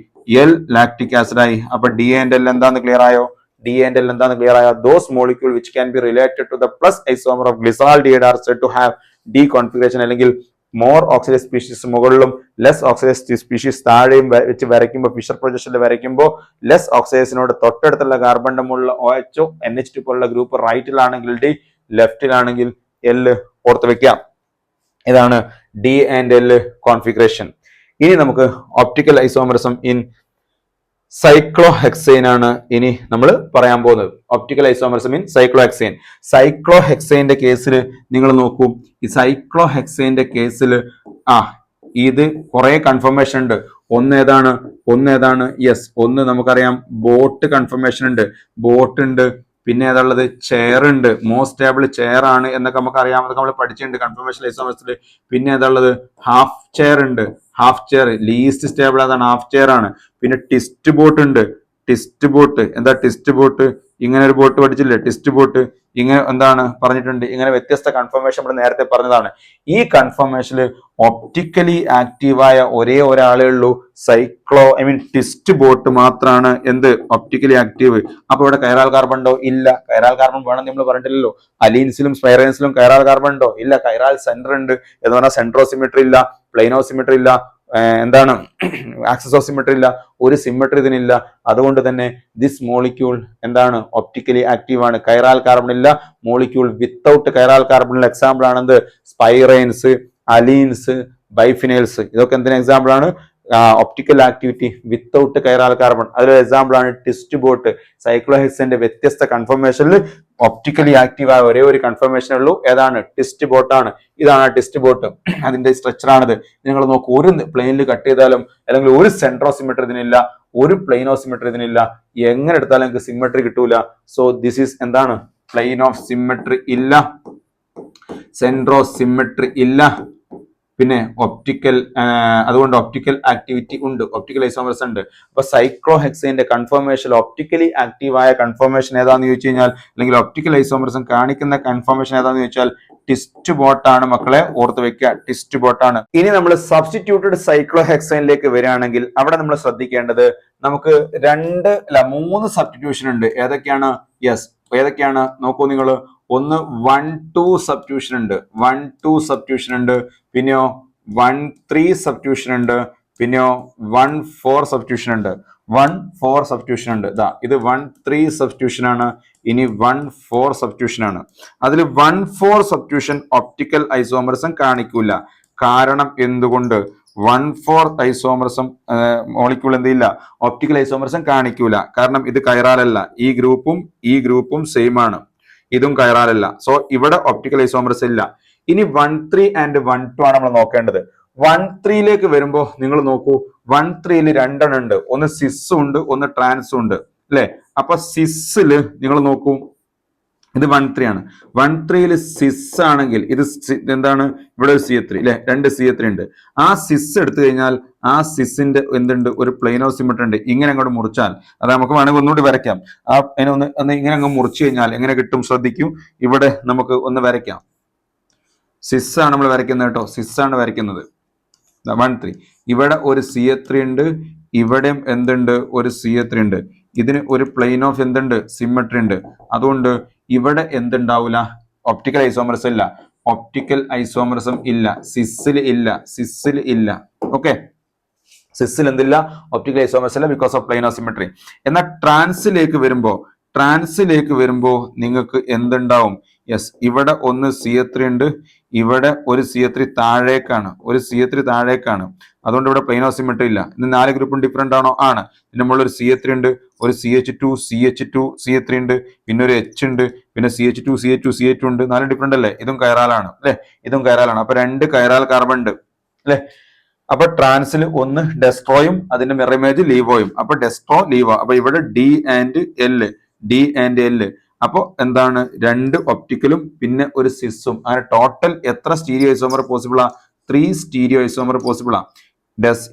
എൽ ലാക്ടിക് ആസിഡ് ആയി. അപ്പൊ ഡി ആൻഡ് എൽ എന്താന്ന് ക്ലിയർ ആയോ? ഡി ആൻഡ് എൽ എന്താന്ന് ക്ലിയർ ആയോ? Those molecule which can be related to the plus isomer of glyceraldehyde are said to have D configuration. അല്ലെങ്കിൽ മോർ ഓക്സിഡൈസ് സ്പീഷീസ് മുകളിലും less oxidise species താഴെയും വെച്ച് വരയ്ക്കുമ്പോൾ, Fisher പ്രൊജക്ഷനിൽ വരയ്ക്കുമ്പോൾ ലെസ് ഓക്സിഡൈസിനോട് തൊട്ടടുത്തുള്ള കാർബണിന്റെ മുകളിൽ OH NH2 പോലുള്ള ഗ്രൂപ്പ് റൈറ്റിലാണെങ്കിൽ ഡി, ലെഫ്റ്റിലാണെങ്കിൽ എൽ. ഓർത്ത് വെക്കാം. ഇതാണ് ഡി ആൻഡ് എൽ കോൺഫിഗറേഷൻ. ഇനി നമുക്ക് ഒപ്റ്റിക്കൽ ഐസോമറിസം ഇൻ സൈക്ലോഹെക്സൈൻ ആണ് ഇനി നമ്മൾ പറയാൻ പോകുന്നത്. Optical isomerism in cyclohexane. സൈക്ലോഹെക്സൈന്റെ കേസിൽ നിങ്ങൾ നോക്കൂ. ഈ സൈക്ലോഹെക്സൈന്റെ കേസിൽ ഇത് കുറെ കൺഫർമേഷൻ ഉണ്ട്. ഒന്ന് ഏതാണ്? യെസ്, ഒന്ന് നമുക്കറിയാം ബോട്ട് കൺഫർമേഷൻ ഉണ്ട്. ബോട്ട് ഉണ്ട്. പിന്നെ ഏതാളുള്ളത്? ചെയർ ഉണ്ട്. മോസ്റ്റ് സ്റ്റേബിൾ ചെയർ ആണ് എന്നൊക്കെ നമുക്ക് അറിയാം. അതൊക്കെ നമ്മൾ പഠിച്ചിട്ടുണ്ട് കൺഫർമേഷൻ ഐസോമറിസത്തിൽ. പിന്നെ ഏതാളുള്ളത്? ഹാഫ് ചെയർ ഉണ്ട്. ഹാഫ് ചെയർ ലീസ്റ്റ് സ്റ്റേബിൾ അതാണ്, ഹാഫ് ചെയർ ആണ്. പിന്നെ ടിസ്റ്റ് ബോട്ട് ഉണ്ട്. ടിസ്റ്റ് ബോട്ട് എന്താ? ടിസ്റ്റ് ബോട്ട് ഇങ്ങനെ ഒരു ബോട്ട് പഠിച്ചില്ലേ? ടിസ്റ്റ് ബോട്ട് ഇങ്ങനെ എന്താണ് പറഞ്ഞിട്ടുണ്ട്. ഇങ്ങനെ വ്യത്യസ്ത കൺഫർമേഷൻ നമ്മൾ നേരത്തെ പറഞ്ഞതാണ്. ഈ കൺഫർമേഷനിൽ ഒപ്റ്റിക്കലി ആക്റ്റീവായ ഒരേ ഒരാളേ ഉള്ളൂ. ടിസ്റ്റ് ബോട്ട് മാത്രമാണ് എന്ത്? Optically active. അപ്പൊ ഇവിടെ കൈറാൽ കാർബൺ ഉണ്ടോ? ഇല്ല. കൈറാൽ കാർബൺ വേണം നമ്മൾ പറഞ്ഞിട്ടില്ലല്ലോ. അലീൻസിലും സ്പൈറൈൻസിലും കൈറാൽ കാർബൺ ഉണ്ടോ? ഇല്ല. കൈറാൽ സെന്റർ ഉണ്ട് എന്ന് പറഞ്ഞാൽ സെൻട്രോസിമെട്രി ഇല്ല, പ്ലെയിനോസിമെട്രി ഇല്ല, എന്താണ് ആക്സിസോസിമെട്രി ഇല്ല, ഒരു സിമെട്രി ഇതിനില്ല. അതുകൊണ്ട് തന്നെ ദിസ് മോളിക്യൂൾ എന്താണ്? ഒപ്റ്റിക്കലി ആക്റ്റീവ് ആണ്. കൈറാൽ കാർബൺ ഇല്ല. മോളിക്യൂൾ വിത്തൗട്ട് കൈറാൽ കാർബണിൽ എക്സാമ്പിൾ ആണെന്ത്? Spiranes, allenes, biphenyls. ഇതൊക്കെ എന്തിന് എക്സാമ്പിൾ ആണ്? Optical activity without chiral carbon. അതിലൊരു എക്സാമ്പിൾ ആണ് ടിസ്റ്റ് ബോട്ട്. സൈക്ലോഹെക്സൈന്റെ വ്യത്യസ്ത കൺഫർമേഷനിൽ ഒപ്റ്റിക്കലി ആക്റ്റീവായ ഒരേ ഒരു കൺഫർമേഷൻ ഉള്ളൂ. ഏതാണ്? ടിസ്റ്റ് ബോട്ടാണ്. ഇതാണ് ടിസ്റ്റ് ബോട്ട്. അതിന്റെ സ്ട്രക്ചർ ആണിത്. നിങ്ങൾ നോക്കൂ, ഒരു പ്ലെയിനിൽ കട്ട് ചെയ്താലും അല്ലെങ്കിൽ ഒരു സെൻട്രോസിമെട്രി ഇതിനില്ല, ഒരു പ്ലെയിനോസിമെട്രി ഇതിനില്ല. എങ്ങനെ എടുത്താലും നിങ്ങൾക്ക് സിമെട്രി കിട്ടൂല. സോ ദിസ് ഈസ് എന്താണ്? പ്ലെയിൻ ഓഫ് സിമെട്രി ഇല്ല, സെൻട്രോസിമെട്രി ഇല്ല, പിന്നെ ഒപ്റ്റിക്കൽ, അതുകൊണ്ട് ഒപ്റ്റിക്കൽ ആക്ടിവിറ്റി ഉണ്ട്, ഒപ്റ്റിക്കൽ ഐസോമർസ് ഉണ്ട്. അപ്പൊ സൈക്ലോഹെക്സൈന്റെ കൺഫർമേഷൻ ഒപ്റ്റിക്കലി ആക്റ്റീവായ കൺഫർമേഷൻ ഏതാന്ന് ചോദിച്ചു കഴിഞ്ഞാൽ, അല്ലെങ്കിൽ ഒപ്റ്റിക്കൽ ഐസോമർസം കാണിക്കുന്ന കൺഫർമേഷൻ ഏതാന്ന് ചോദിച്ചാൽ ടിസ്റ്റ് ബോട്ടാണ് മക്കളെ. ഓർത്ത് വെക്കുക, ടിസ്റ്റ് ബോട്ടാണ്. ഇനി നമ്മൾ സബ്സ്റ്റിറ്റ്യൂട്ടഡ് സൈക്ലോഹെക്സൈനിലേക്ക് വരികയാണെങ്കിൽ അവിടെ നമ്മൾ ശ്രദ്ധിക്കേണ്ടത് നമുക്ക് 3 സബ്സ്റ്റിറ്റ്യൂഷൻ ഉണ്ട്. ഏതൊക്കെയാണ്? യെസ്, ഏതൊക്കെയാണ് നോക്കൂ നിങ്ങൾ. ഒന്ന് 1-2 സബ്സ്റ്റിറ്റ്യൂഷൻ ഉണ്ട്, 1-2 സബ്സ്റ്റിറ്റ്യൂഷൻ ഉണ്ട്. പിന്നെയോ 1-3 സബ്സ്റ്റിറ്റ്യൂഷൻ ഉണ്ട്. പിന്നെയോ 1-4 സബ്സ്റ്റിറ്റ്യൂഷൻ ഉണ്ട്. 1-4 സബ്സ്റ്റിറ്റ്യൂഷൻ ഉണ്ട്. ഇത് 1-3 സബ്സ്റ്റിറ്റ്യൂഷൻ ആണ്. ഇനി 1-4 സബ്സ്റ്റിറ്റ്യൂഷൻ ആണ്. അതിൽ 1-4 സബ്സ്റ്റിറ്റ്യൂഷൻ ഒപ്റ്റിക്കൽ ഐസോമർസം കാണിക്കൂല. കാരണം എന്തുകൊണ്ട്? 1-4 ഐസോമർസം മോളിക്യൂൾ എന്തില്ല? ഒപ്റ്റിക്കൽ ഐസോമർസം കാണിക്കൂല. കാരണം ഇത് കൈറാലല്ല. ഈ ഗ്രൂപ്പും സെയിം ആണ്. ഇതും കൈറാലല്ല. സോ ഇവിടെ ഒപ്റ്റിക്കൽ ഐസോമർസ് ഇല്ല. ഇനി 1-3 ആൻഡ് 1-2 ആണ് നമ്മൾ നോക്കേണ്ടത്. 1-3ലേക്ക് വരുമ്പോ നിങ്ങൾ നോക്കൂ, 1-3ൽ 2 എണ്ണം ഉണ്ട്. ഒന്ന് സിസും ഉണ്ട്, ഒന്ന് ട്രാൻസും ഉണ്ട്, അല്ലെ? അപ്പൊ സിസ്സില് നിങ്ങൾ നോക്കൂ, ഇത് 1-3 ആണ്. 1-3ൽ സിസ് ആണെങ്കിൽ ഇത് എന്താണ്? ഇവിടെ ഒരു CH3 അല്ലെ? 2 CH3 ഉണ്ട്. ആ സിസ് എടുത്തു കഴിഞ്ഞാൽ ആ സിസിന്റെ എന്തുണ്ട്? ഒരു പ്ലെയിനോസിമെട്രി ഉണ്ട്. ഇങ്ങനെ അങ്ങോട്ട് മുറിച്ചാൽ, അത് നമുക്ക് വേണമെങ്കിൽ ഒന്നുകൂടി വരയ്ക്കാം. അതിനെ ഒന്ന് ഇങ്ങനെ അങ്ങ് മുറിച്ചു കഴിഞ്ഞാൽ എങ്ങനെ കിട്ടും? ശ്രദ്ധിക്കൂ, ഇവിടെ നമുക്ക് ഒന്ന് വരയ്ക്കാം. സിസ് ആണ് നമ്മൾ വരയ്ക്കുന്നത് കേട്ടോ. സിസ് ആണ് വരയ്ക്കുന്നത്. 1-3 ഇവിടെ ഒരു CH3 ഉണ്ട്, ഇവിടെയും എന്തുണ്ട്? ഒരു CH3 ഉണ്ട്. ഇതിന് ഒരു പ്ലെയിൻ ഓഫ് എന്തുണ്ട്? സിമെട്രി ഉണ്ട്. അതുകൊണ്ട് ഇവിടെ എന്തുണ്ടാവില്ല? ഒപ്റ്റിക്കൽ ഐസോമർസം ഇല്ല. ഒപ്റ്റിക്കൽ ഐസോമർസം ഇല്ല. സിസ്സിൽ ഇല്ല. ഓക്കെ, സിസ്സിൽ എന്തില്ല? ഒപ്റ്റിക്കൽ ഐസോമർസം ഇല്ല, because of plane of symmetry. എന്നാൽ ട്രാൻസിലേക്ക് വരുമ്പോ നിങ്ങൾക്ക് എന്തുണ്ടാവും? യെസ്, ഇവിടെ ഒന്ന് CH3 ഉണ്ട്, ഇവിടെ ഒരു CH3 താഴേക്കാണ്, ഒരു CH3 താഴേക്കാണ്. അതുകൊണ്ട് ഇവിടെ പ്ലെയിനോ സിമെട്രി ഇല്ല. ഇത് 4 ഗ്രൂപ്പും ഡിഫറെന്റ് ആണോ? ആണ്. ഇതിന്റെ മുകളിൽ ഒരു CH3 ഉണ്ട്, ഒരു CH3 ഉണ്ട്, പിന്നെ ഒരു H ഉണ്ട്, പിന്നെ CH2 ഉണ്ട്. 4 ഡിഫറെന്റ് അല്ലേ? ഇതും കൈറാലാണ് അല്ലെ? ഇതും കൈറാലാണ്. അപ്പൊ 2 കൈറാൽ കാർബൺ ഉണ്ട് അല്ലെ? അപ്പൊ ട്രാൻസിൽ ഒന്ന് ഡെസ്ട്രോയും അതിന്റെ മിറർ ഇമേജ് ലീവോയും. അപ്പൊ ഡെസ്ട്രോ ലീവോ. അപ്പൊ ഇവിടെ ഡി ആൻഡ് എൽ. അപ്പൊ എന്താണ്? 2 ഒപ്റ്റിക്കലും പിന്നെ ഒരു സിസും. അങ്ങനെ ടോട്ടൽ എത്ര സ്റ്റീരിയോ ഐസോമർ പോസിബിൾ ആ? 3 സ്റ്റീരിയോ ഐസോമർ പോസിബിൾ ആ.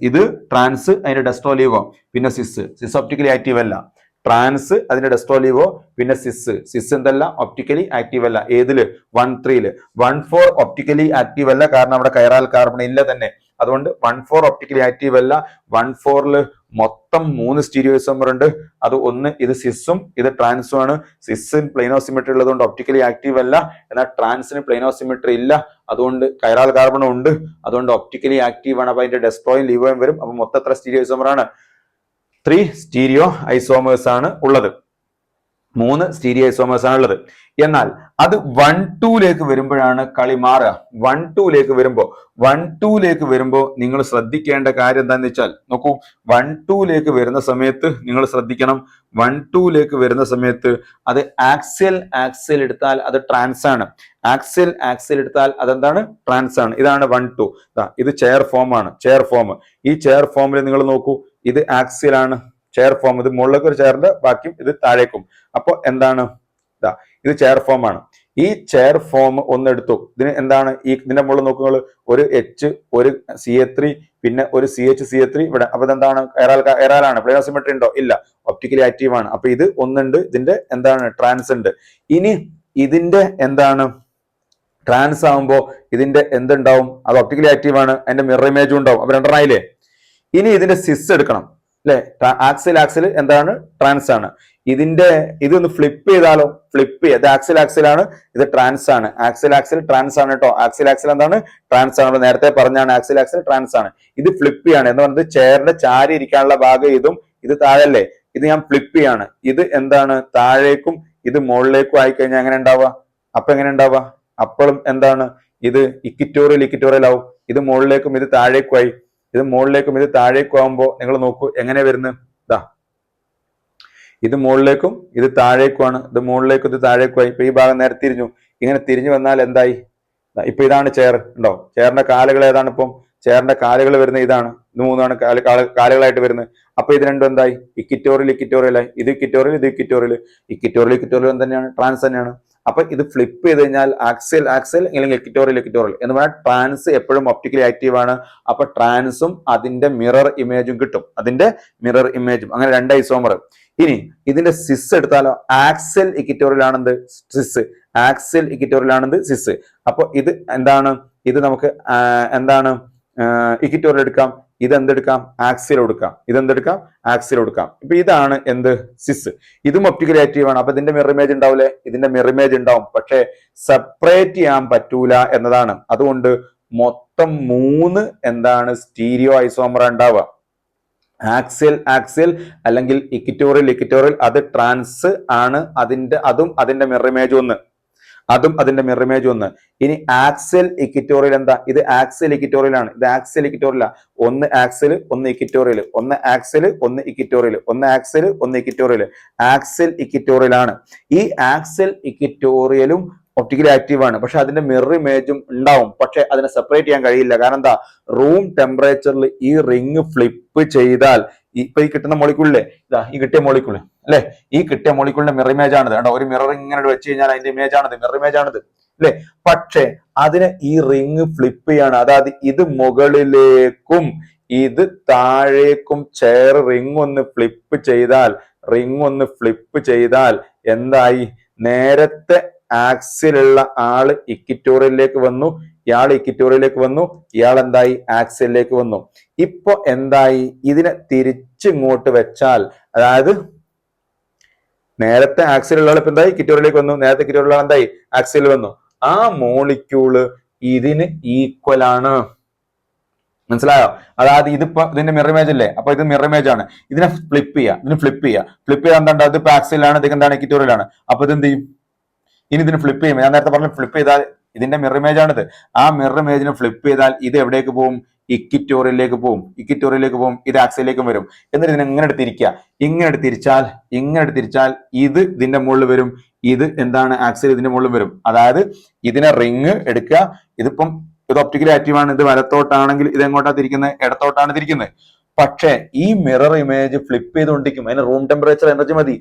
ഇത് ട്രാൻസ് അതിന്റെ ഡെസ്ട്രോ ലീവോ പിന്നെ സിസ് ഒപ്റ്റിക്കലി ആക്റ്റീവ് അല്ല. ട്രാൻസ് അതിന്റെ ഡെസ്ട്രോ ലീവോ പിന്നെ സിസ് എന്തല്ല? ഒപ്റ്റിക്കലി ആക്റ്റീവ് അല്ല. ഏതില്? 1,3 1,4 ഒപ്റ്റിക്കലി ആക്റ്റീവ് അല്ല, കാരണം അവിടെ കൈറാൽ കാർബൺ ഇല്ല തന്നെ. അതുകൊണ്ട് 1,4 ഒപ്റ്റിക്കലി ആക്റ്റീവ് അല്ല. 1,4 മൊത്തം 3 സ്റ്റീരിയോ ഐസോമർ ഉണ്ട്. അത് ഒന്ന് ഇത് സിസും ഇത് ട്രാൻസും ആണ്. സിസിന് പ്ലെയിനോ സിമെട്രി ഉള്ളതുകൊണ്ട് ഒപ്റ്റിക്കലി ആക്റ്റീവ് അല്ല, എന്നാൽ ട്രാൻസിന് പ്ലെയിനോ സിമെട്രി ഇല്ല, അതുകൊണ്ട് കൈറാൽ കാർബണും ഉണ്ട്, അതുകൊണ്ട് ഒപ്റ്റിക്കലി ആക്റ്റീവ് ആണ്. അപ്പൊ അതിന്റെ ഡെസ്ട്രോയും ലീവോയും വരും. അപ്പൊ മൊത്തം എത്ര സ്റ്റീരിയോ ഐസോമർ ആണ്? 3 സ്റ്റീരിയോ ഐസോമേഴ്സ് ആണ് ഉള്ളത്. 3 സ്റ്റീരിയോ ഐസോമേഴ്സ് ആണ് ഉള്ളത്. എന്നാൽ അത് 1,2 വരുമ്പോഴാണ് കളി മാറുക. 1,2 വരുമ്പോ നിങ്ങൾ ശ്രദ്ധിക്കേണ്ട കാര്യം എന്താന്ന് വെച്ചാൽ, നോക്കൂ, 1,2 വരുന്ന സമയത്ത് നിങ്ങൾ ശ്രദ്ധിക്കണം. 1,2 വരുന്ന സമയത്ത് അത് ആക്സിയൽ എടുത്താൽ അത് ട്രാൻസ് ആണ്. ആക്സിയൽ എടുത്താൽ അതെന്താണ്? ട്രാൻസ് ആണ്. ഇതാണ് 1,2. ഇത് ചെയർ ഫോം ആണ്. ഈ ചെയർ ഫോമിൽ നിങ്ങൾ നോക്കൂ, ഇത് ആക്സിയൽ ആണ്, ചെയർ ഫോം. ഇത് മുകളിലേക്ക് ഒരു ചെയറിന്റെ ബാക്കി ഇത് താഴേക്കും. അപ്പൊ എന്താണ്? ഇത് ചെയർ ഫോം ആണ്. ഈ ചെയർ ഫോം ഒന്ന് എടുത്തു. ഇതിന് എന്താണ്? ഇതിന്റെ മുകളിൽ നോക്കുക, ഒരു H, ഒരു CH3, പിന്നെ ഒരു CH3 ഇവിടെ. അപ്പൊ ഇതെന്താണ്? എറാലാണ്. പ്ലെയിനോ സിമെട്രി ഉണ്ടോ? ഇല്ല, ഒപ്റ്റിക്കലി ആക്റ്റീവ് ആണ്. അപ്പൊ ഇത് ഒന്നുണ്ട്, ഇതിന്റെ എന്താണ്? ട്രാൻസ് ഉണ്ട്. ഇനി ഇതിന്റെ എന്താണ്? ട്രാൻസ് ആവുമ്പോ ഇതിന്റെ എന്തുണ്ടാവും? അത് ഒപ്റ്റിക്കലി ആക്റ്റീവ് ആണ്, അതിന്റെ മിറർ ഇമേജും ഉണ്ടാവും. അപ്പൊ 2 ആയില്ലേ? ഇനി ഇതിന്റെ സിസ് എടുക്കണം അല്ലെ? ആക്സിൽ എന്താണ്? ട്രാൻസ് ആണ്. ഇതൊന്ന് ഫ്ലിപ്പ് ചെയ്താലോ? ഫ്ലിപ്പ് ചെയ്യാം. ഇത് ആക്സിൽ ആണ്, ഇത് ട്രാൻസ് ആണ്. ആക്സിൽ ട്രാൻസ് ആണ് കേട്ടോ. ആക്സിൽ എന്താണ്? ട്രാൻസ് ആണ്. നേരത്തെ പറഞ്ഞാണ് ആക്സിൽ ട്രാൻസ് ആണ്. ഇത് ഫ്ലിപ്പ് ചെയ്യാണ് എന്ന് പറഞ്ഞത് ചെയറിന്റെ ചാരി ഇരിക്കാനുള്ള ഭാഗം ഇതും, ഇത് താഴല്ലേ? ഇത് ഞാൻ ഫ്ലിപ്പ് ചെയ്യാണ്. ഇത് എന്താണ്? താഴേക്കും ഇത് മുകളിലേക്കും ആയിക്കഴിഞ്ഞാൽ എങ്ങനെ ഉണ്ടാവുക? അപ്പൊ എങ്ങനെ ഉണ്ടാവുക? അപ്പോഴും എന്താണ്? ഇത് ഇക്വിറ്റോറിയൽ ആവും. ഇത് മുകളിലേക്കും ഇത് താഴേക്കും ആയി. ഇത് മുകളിലേക്കും ഇത് താഴേക്കും ആവുമ്പോ നിങ്ങൾ നോക്കൂ എങ്ങനെ വരുന്നു. ഇത് മുകളിലേക്കും ഇത് താഴേക്കുമാണ്. ഇത് മുകളിലേക്കും ഇത് താഴേക്കുമായി. ഇപ്പൊ ഈ ഭാഗം നേരെ തിരിഞ്ഞു. ഇങ്ങനെ തിരിഞ്ഞു വന്നാൽ എന്തായി? ഇപ്പൊ ഇതാണ് ചെയർ ഉണ്ടോ? ചെയറിന്റെ കാലുകൾ ഏതാണ്? ഇപ്പം ചെയറിന്റെ കാലുകൾ വരുന്നത് ഇതാണ്. ഇത് 3 കാലുകളായിട്ട് വരുന്നത്. അപ്പൊ ഇത് രണ്ടും എന്തായി? ഇക്വിറ്റോറിയലായി. ഇത് ഇക്വിറ്റോറിയൽ തന്നെയാണ്, ട്രാൻസ് തന്നെയാണ്. അപ്പൊ ഇത് ഫ്ലിപ്പ് ചെയ്ത് കഴിഞ്ഞാൽ ആക്സിൽ അല്ലെങ്കിൽ ഇക്വിറ്റോറിയൽ എന്ന് പറഞ്ഞാൽ ട്രാൻസ് എപ്പോഴും ഒപ്റ്റിക്കലി ആക്റ്റീവ് ആണ്. അപ്പൊ ട്രാൻസും അതിന്റെ മിറർ ഇമേജും കിട്ടും. അങ്ങനെ 2 ഐസോമർ. ഇനി ഇതിന്റെ സിസ് എടുത്താലോ? ആക്സിൽ ഇക്വിറ്റോറിയൽ ആണെന്ത്? സിസ്. അപ്പൊ ഇത് എന്താണ്? ഇത് നമുക്ക് എന്താണ്? ഇക്വിറ്റോറിയൽ എടുക്കാം. ഇതെന്തെടുക്കാം? ആക്സിൽ എടുക്കാം. ഇപ്പൊ ഇതാണ് എന്ത്? സിസ്. ഇതും ഒപ്റ്റിക്കലി ആക്റ്റീവ് ആണ്. അപ്പൊ ഇതിന്റെ മിറർ ഇമേജ് ഉണ്ടാവില്ലേ? ഇതിന്റെ മിറർ ഇമേജ് ഉണ്ടാവും, പക്ഷെ സെപ്പറേറ്റ് ചെയ്യാൻ പറ്റൂല എന്നതാണ്. അതുകൊണ്ട് മൊത്തം 3 എന്താണ്? സ്റ്റീരിയോ ഐസോമർ ഉണ്ടാവുക. ആക്സിൽ അല്ലെങ്കിൽ ഇക്വിറ്റോറിയൽ അത് ട്രാൻസ് ആണ്. അതും അതിന്റെ മിറർ ഇമേജ് ഒന്ന്. ഇനി ആക്സിൽ ഇക്വിറ്റോറിയൽ എന്താ? ഇത് ആക്സിൽ ഇക്വിറ്റോറിയൽ ആണ്. ഒന്ന് ആക്സിൽ ഒന്ന് ഇക്വിറ്റോറിയൽ ആണ്. ഈ ആക്സിൽ ഇക്വിറ്റോറിയലും ഒപ്റ്റിക്കലി ആക്റ്റീവ് ആണ്, പക്ഷെ അതിന്റെ മിറർ ഇമേജും ഉണ്ടാവും, പക്ഷെ അതിനെ സെപ്പറേറ്റ് ചെയ്യാൻ കഴിയില്ല. കാരണം എന്താ? റൂം ടെമ്പറേച്ചറിൽ ഈ റിങ് ഫ്ലിപ്പ് ചെയ്താൽ ഇപ്പൊ ഈ കിട്ടുന്ന മോളിക്യൂളിലെ ഈ കിട്ടിയ മോളിക്യൂൾ അല്ലെ? ഈ കിട്ടിയ മോളിക്യൂളിന്റെ മിറർ ഇമേജ് ആണിത്. കണ്ടോ? ഒരു മിറർ ഇങ്ങനെ വെച്ച് കഴിഞ്ഞാൽ അതിന്റെ മിറർ ഇമേജ് ആണിത് അല്ലെ? പക്ഷെ അതിന് ഈ റിങ് ഫ്ലിപ്പ് ചെയ്യാണ്. അതായത് ഇത് മുകളിലേക്കും ഇത് താഴേക്കും ചെയർ റിങ് ഒന്ന് ഫ്ലിപ്പ് ചെയ്താൽ എന്തായി? നേരത്തെ ആക്സിലുള്ള ആള് ഇക്വിറ്റോറിയലിലേക്ക് വന്നു, ഇയാൾ എന്തായി? ആക്സിലേക്ക് വന്നു. ഇപ്പൊ എന്തായി? ഇതിനെ തിരിച്ചിങ്ങോട്ട് വെച്ചാൽ, അതായത് നേരത്തെ ആക്സിലുള്ള ആൾ ഇപ്പൊ എന്തായി? ഇക്വിറ്റോറിയലിലേക്ക് വന്നു. നേരത്തെ ഇക്വിറ്റോറിയൽ എന്തായി? ആക്സിൽ വന്നു. ആ മോളിക്യൂള് ഇതിന് ഈക്വൽ ആണ്. മനസ്സിലായോ? അതായത് ഇതിപ്പോ ഇതിന്റെ മിറർ ഇമേജ് അല്ലേ? അപ്പൊ ഇത് മിറർ ഇമേജ് ആണ്. ഇതിനെ ഫ്ലിപ്പ് ചെയ്യാം. ഫ്ലിപ്പ് ചെയ്യാൻ എന്താ? ഇതിപ്പോ ആക്സിലാണ്, ഇത് എന്താണ്? ഇക്വിറ്റോറിയൽ ആണ്. അപ്പൊ ഇത് എന്ത് ചെയ്യും? ഇനി ഇതിന് ഫ്ലിപ്പ് ചെയ്യുമ്പോൾ ഞാൻ നേരത്തെ പറഞ്ഞു ഫ്ലിപ്പ് ചെയ്താൽ ഇതിന്റെ മിറർ ഇമേജ് ആണിത്. ആ മിറർ ഇമേജിനെ ഫ്ലിപ്പ് ചെയ്താൽ ഇത് എവിടേക്ക് പോകും? ഇക്വിറ്റോറിയലിലേക്ക് പോകും. ഇത് ആക്സിലേക്ക് വരും. എന്നിട്ട് ഇതിനെ ഇങ്ങനെ എടുത്തിരിക്കുക. ഇങ്ങനെ എടുത്തിരിച്ചാൽ ഇത് ഇതിന്റെ മുകളിൽ വരും. ഇത് എന്താണ്? ആക്സിൽ ഇതിന്റെ മുകളിൽ വരും. അതായത് ഇതിനെ റിങ് എടുക്കുക. ഇതിപ്പം ഇത് ഒപ്റ്റിക്കലി ആക്റ്റീവ് ആണ്. ഇത് വലത്തോട്ടാണെങ്കിൽ ഇത് എങ്ങോട്ടാ തിരിക്കുന്നത്? ഇടത്തോട്ടാണ് തിരിക്കുന്നത്. പക്ഷെ ഈ മിറർ ഇമേജ് ഫ്ലിപ്പ് ചെയ്തുകൊണ്ടിരിക്കും. അതിന് റൂം ടെമ്പറേച്ചർ എനർജി മതി.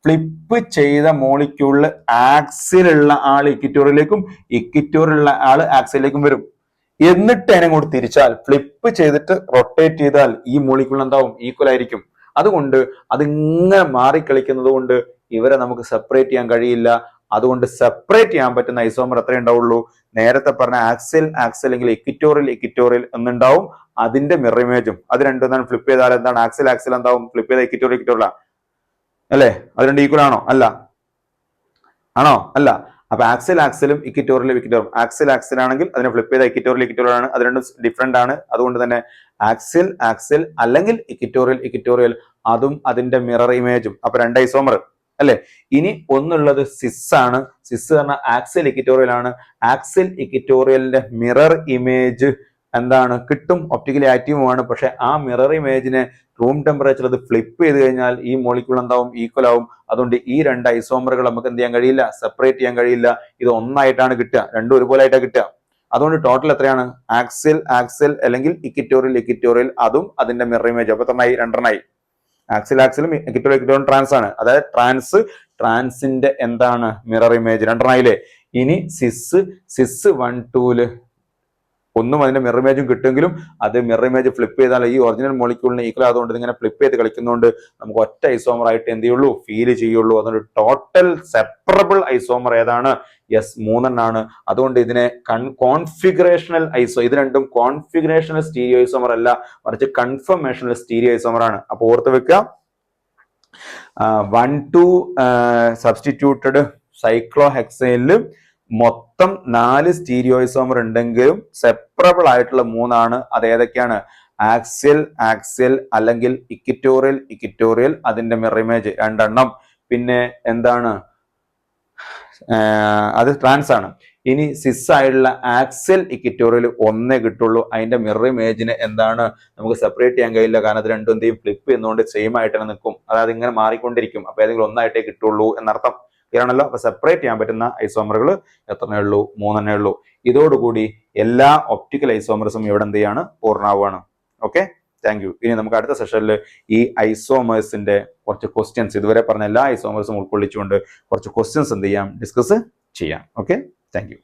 ഫ്ലിപ്പ് ചെയ്ത മോളിക്യൂളിൽ ആക്സിലുള്ള ആൾ ഇക്വിറ്റോറിയലിലേക്കും ഇക്വിറ്റോറിയലുള്ള ആൾ ആക്സിലേക്കും വരും. എന്നിട്ട് അതിനെ കൂടി തിരിച്ചാൽ, ഫ്ലിപ്പ് ചെയ്തിട്ട് റൊട്ടേറ്റ് ചെയ്താൽ ഈ മോളിക്യൂൾ എന്താവും? ഈക്വൽ ആയിരിക്കും. അതുകൊണ്ട് അതിങ്ങനെ മാറിക്കളിക്കുന്നത് കൊണ്ട് ഇവരെ നമുക്ക് സെപ്പറേറ്റ് ചെയ്യാൻ കഴിയില്ല. അതുകൊണ്ട് സെപ്പറേറ്റ് ചെയ്യാൻ പറ്റുന്ന ഐസോമർ എത്ര ഉണ്ടാവുള്ളൂ? നേരത്തെ പറഞ്ഞ ആക്സിൽ അല്ലെങ്കിൽ ഇക്വിറ്റോറിയൽ എന്നുണ്ടാവും. അതിന്റെ മിറർ ഇമേജും അത് രണ്ടും എന്താണ്? ഫ്ലിപ്പ് ചെയ്താൽ എന്താണ്? ആക്സിൽ എന്താവും? ഫ്ലിപ്പ് ചെയ്ത ഇക്വിറ്റോറിയൽ അല്ലേ? അത് രണ്ട് ഈക്വൽ ആണോ? അല്ല. അപ്പൊ ആക്സിലും ഇക്വിറ്റോറിയലും ആക്സിൽ ആണെങ്കിൽ അതിനെ ഫ്ലിപ്പ് ചെയ്ത ഇക്വിറ്റോറിയൽ ആണ്. അത് രണ്ടും ഡിഫറെന്റ് ആണ്. അതുകൊണ്ട് തന്നെ ആക്സിൽ അല്ലെങ്കിൽ ഇക്വിറ്റോറിയൽ അതും അതിന്റെ മിറർ ഇമേജും. അപ്പൊ രണ്ട് ഐസോമർ അല്ലെ? ഇനി ഒന്നുള്ളത് സിസ് ആണ്. സിസ് പറഞ്ഞാൽ ആക്സിൽ ഇക്വിറ്റോറിയൽ ആണ്. ആക്സിൽ ഇക്വിറ്റോറിയലിന്റെ മിറർ ഇമേജ് എന്താണ്? കിട്ടും, ഒപ്റ്റിക്കലി ആക്റ്റീവുമാണ്. പക്ഷെ ആ മിറർ ഇമേജിനെ റൂം ടെമ്പറേച്ചർ അത് ഫ്ലിപ്പ് ചെയ്ത് കഴിഞ്ഞാൽ ഈ മോളിക്യൂൾ എന്താവും? ഈക്വൽ ആവും. അതുകൊണ്ട് ഈ രണ്ട് ഐസോമറുകൾ നമുക്ക് എന്ത് ചെയ്യാൻ കഴിയില്ല? സെപ്പറേറ്റ് ചെയ്യാൻ കഴിയില്ല. ഇത് ഒന്നായിട്ടാണ് കിട്ടുക. രണ്ടും ഒരുപോലെ ആയിട്ടാണ് കിട്ടുക. അതുകൊണ്ട് ടോട്ടൽ എത്രയാണ്? ആക്സിൽ അല്ലെങ്കിൽ ഇക്വിറ്റോറിയൽ അതും അതിന്റെ മിറർ ഇമേജ്. അപ്പൊ രണ്ടെണ്ണമായി. ആക്സിലും ഇക്വിറ്റോറിയൽ ട്രാൻസ് ആണ്. അതായത് ട്രാൻസിന്റെ എന്താണ്? മിറർ ഇമേജ് രണ്ടെണ്ണായില്ലേ? ഇനി സിസ് 1, 2 ഒന്നും അതിന്റെ മിറർ ഇമേജും കിട്ടുമെങ്കിലും അത് മിറർ ഇമേജ് ഫ്ലിപ്പ് ചെയ്താൽ ഈ ഒറിജിനൽ മോളിക്യൂളിന് ഈക്വൽ ആയതുകൊണ്ട് ഇതിങ്ങനെ ഫ്ലിപ്പ് ചെയ്ത് കളിക്കുന്നതുകൊണ്ട് നമുക്ക് ഒറ്റ ഐസോമർ ആയിട്ട് എന്ത് ചെയ്യുള്ളൂ? ഫീൽ ചെയ്യുള്ളൂ. അതുകൊണ്ട് ടോട്ടൽ സെപ്പറബിൾ ഐസോമർ ഏതാണ്? യെസ്, 3 അതുകൊണ്ട് ഇതിനെ കോൺഫിഗറേഷണൽ ഇത് രണ്ടും കോൺഫിഗറേഷണൽ സ്റ്റീരിയോ ഐസോമർ അല്ല, മറിച്ച് കൺഫർമേഷണൽ സ്റ്റീരിയോ ഐസോമർ ആണ്. അപ്പൊ ഓർത്ത് വെക്കുക, 1, 2 സബ്സ്റ്റിറ്റ്യൂട്ടഡ് സൈക്ലോഹെക്സൈനിൽ മൊത്തം 4 സ്റ്റീരിയോ ഐസോമർ ഉണ്ടെങ്കിലും സെപ്പറബിൾ ആയിട്ടുള്ള 3 അത് ഏതൊക്കെയാണ്? ആക്സിൽ അല്ലെങ്കിൽ ഇക്വിറ്റോറിയൽ അതിന്റെ മിറർ ഇമേജ് 2 പിന്നെ എന്താണ്? അത് ട്രാൻസ് ആണ്. ഇനി സിസ് ആയിട്ടുള്ള ആക്സിൽ ഇക്വിറ്റോറിയൽ 1 കിട്ടുള്ളൂ. അതിന്റെ മിറർ ഇമേജിന് എന്താണ്? നമുക്ക് സെപ്പറേറ്റ് ചെയ്യാൻ കഴിയില്ല. കാരണം അത് രണ്ടും എന്തെയും ഫ്ലിപ്പ് ചെയ്യുന്നതുകൊണ്ട് സെയിം ആയിട്ട് തന്നെ നിൽക്കും. അതായത് ഇങ്ങനെ മാറിക്കൊണ്ടിരിക്കും. അപ്പൊ ഏതെങ്കിലും ഒന്നായിട്ടേ കിട്ടുള്ളൂ എന്നർത്ഥം. ാണല്ലോ. അപ്പൊ സെപ്പറേറ്റ് ചെയ്യാൻ പറ്റുന്ന ഐസോമറുകൾ എത്രണ്ണേ ഉള്ളൂ? 3 ഉള്ളൂ. ഇതോടുകൂടി എല്ലാ ഒപ്റ്റിക്കൽ ഐസോമർസും ഇവിടെ എന്ത് ചെയ്യാണ്? പൂർണ്ണമാവുകയാണ്. Okay, thank you. ഇനി നമുക്ക് അടുത്ത സെഷനിൽ ഈ ഐസോമേഴ്സിന്റെ കുറച്ച് ക്വസ്റ്റ്യൻസ്, ഇതുവരെ പറഞ്ഞ എല്ലാ ഐസോമേഴ്സും ഉൾക്കൊള്ളിച്ചുകൊണ്ട് കുറച്ച് ക്വസ്റ്റ്യൻസ് എന്ത് ചെയ്യാം? ഡിസ്കസ് ചെയ്യാം. Okay, thank U.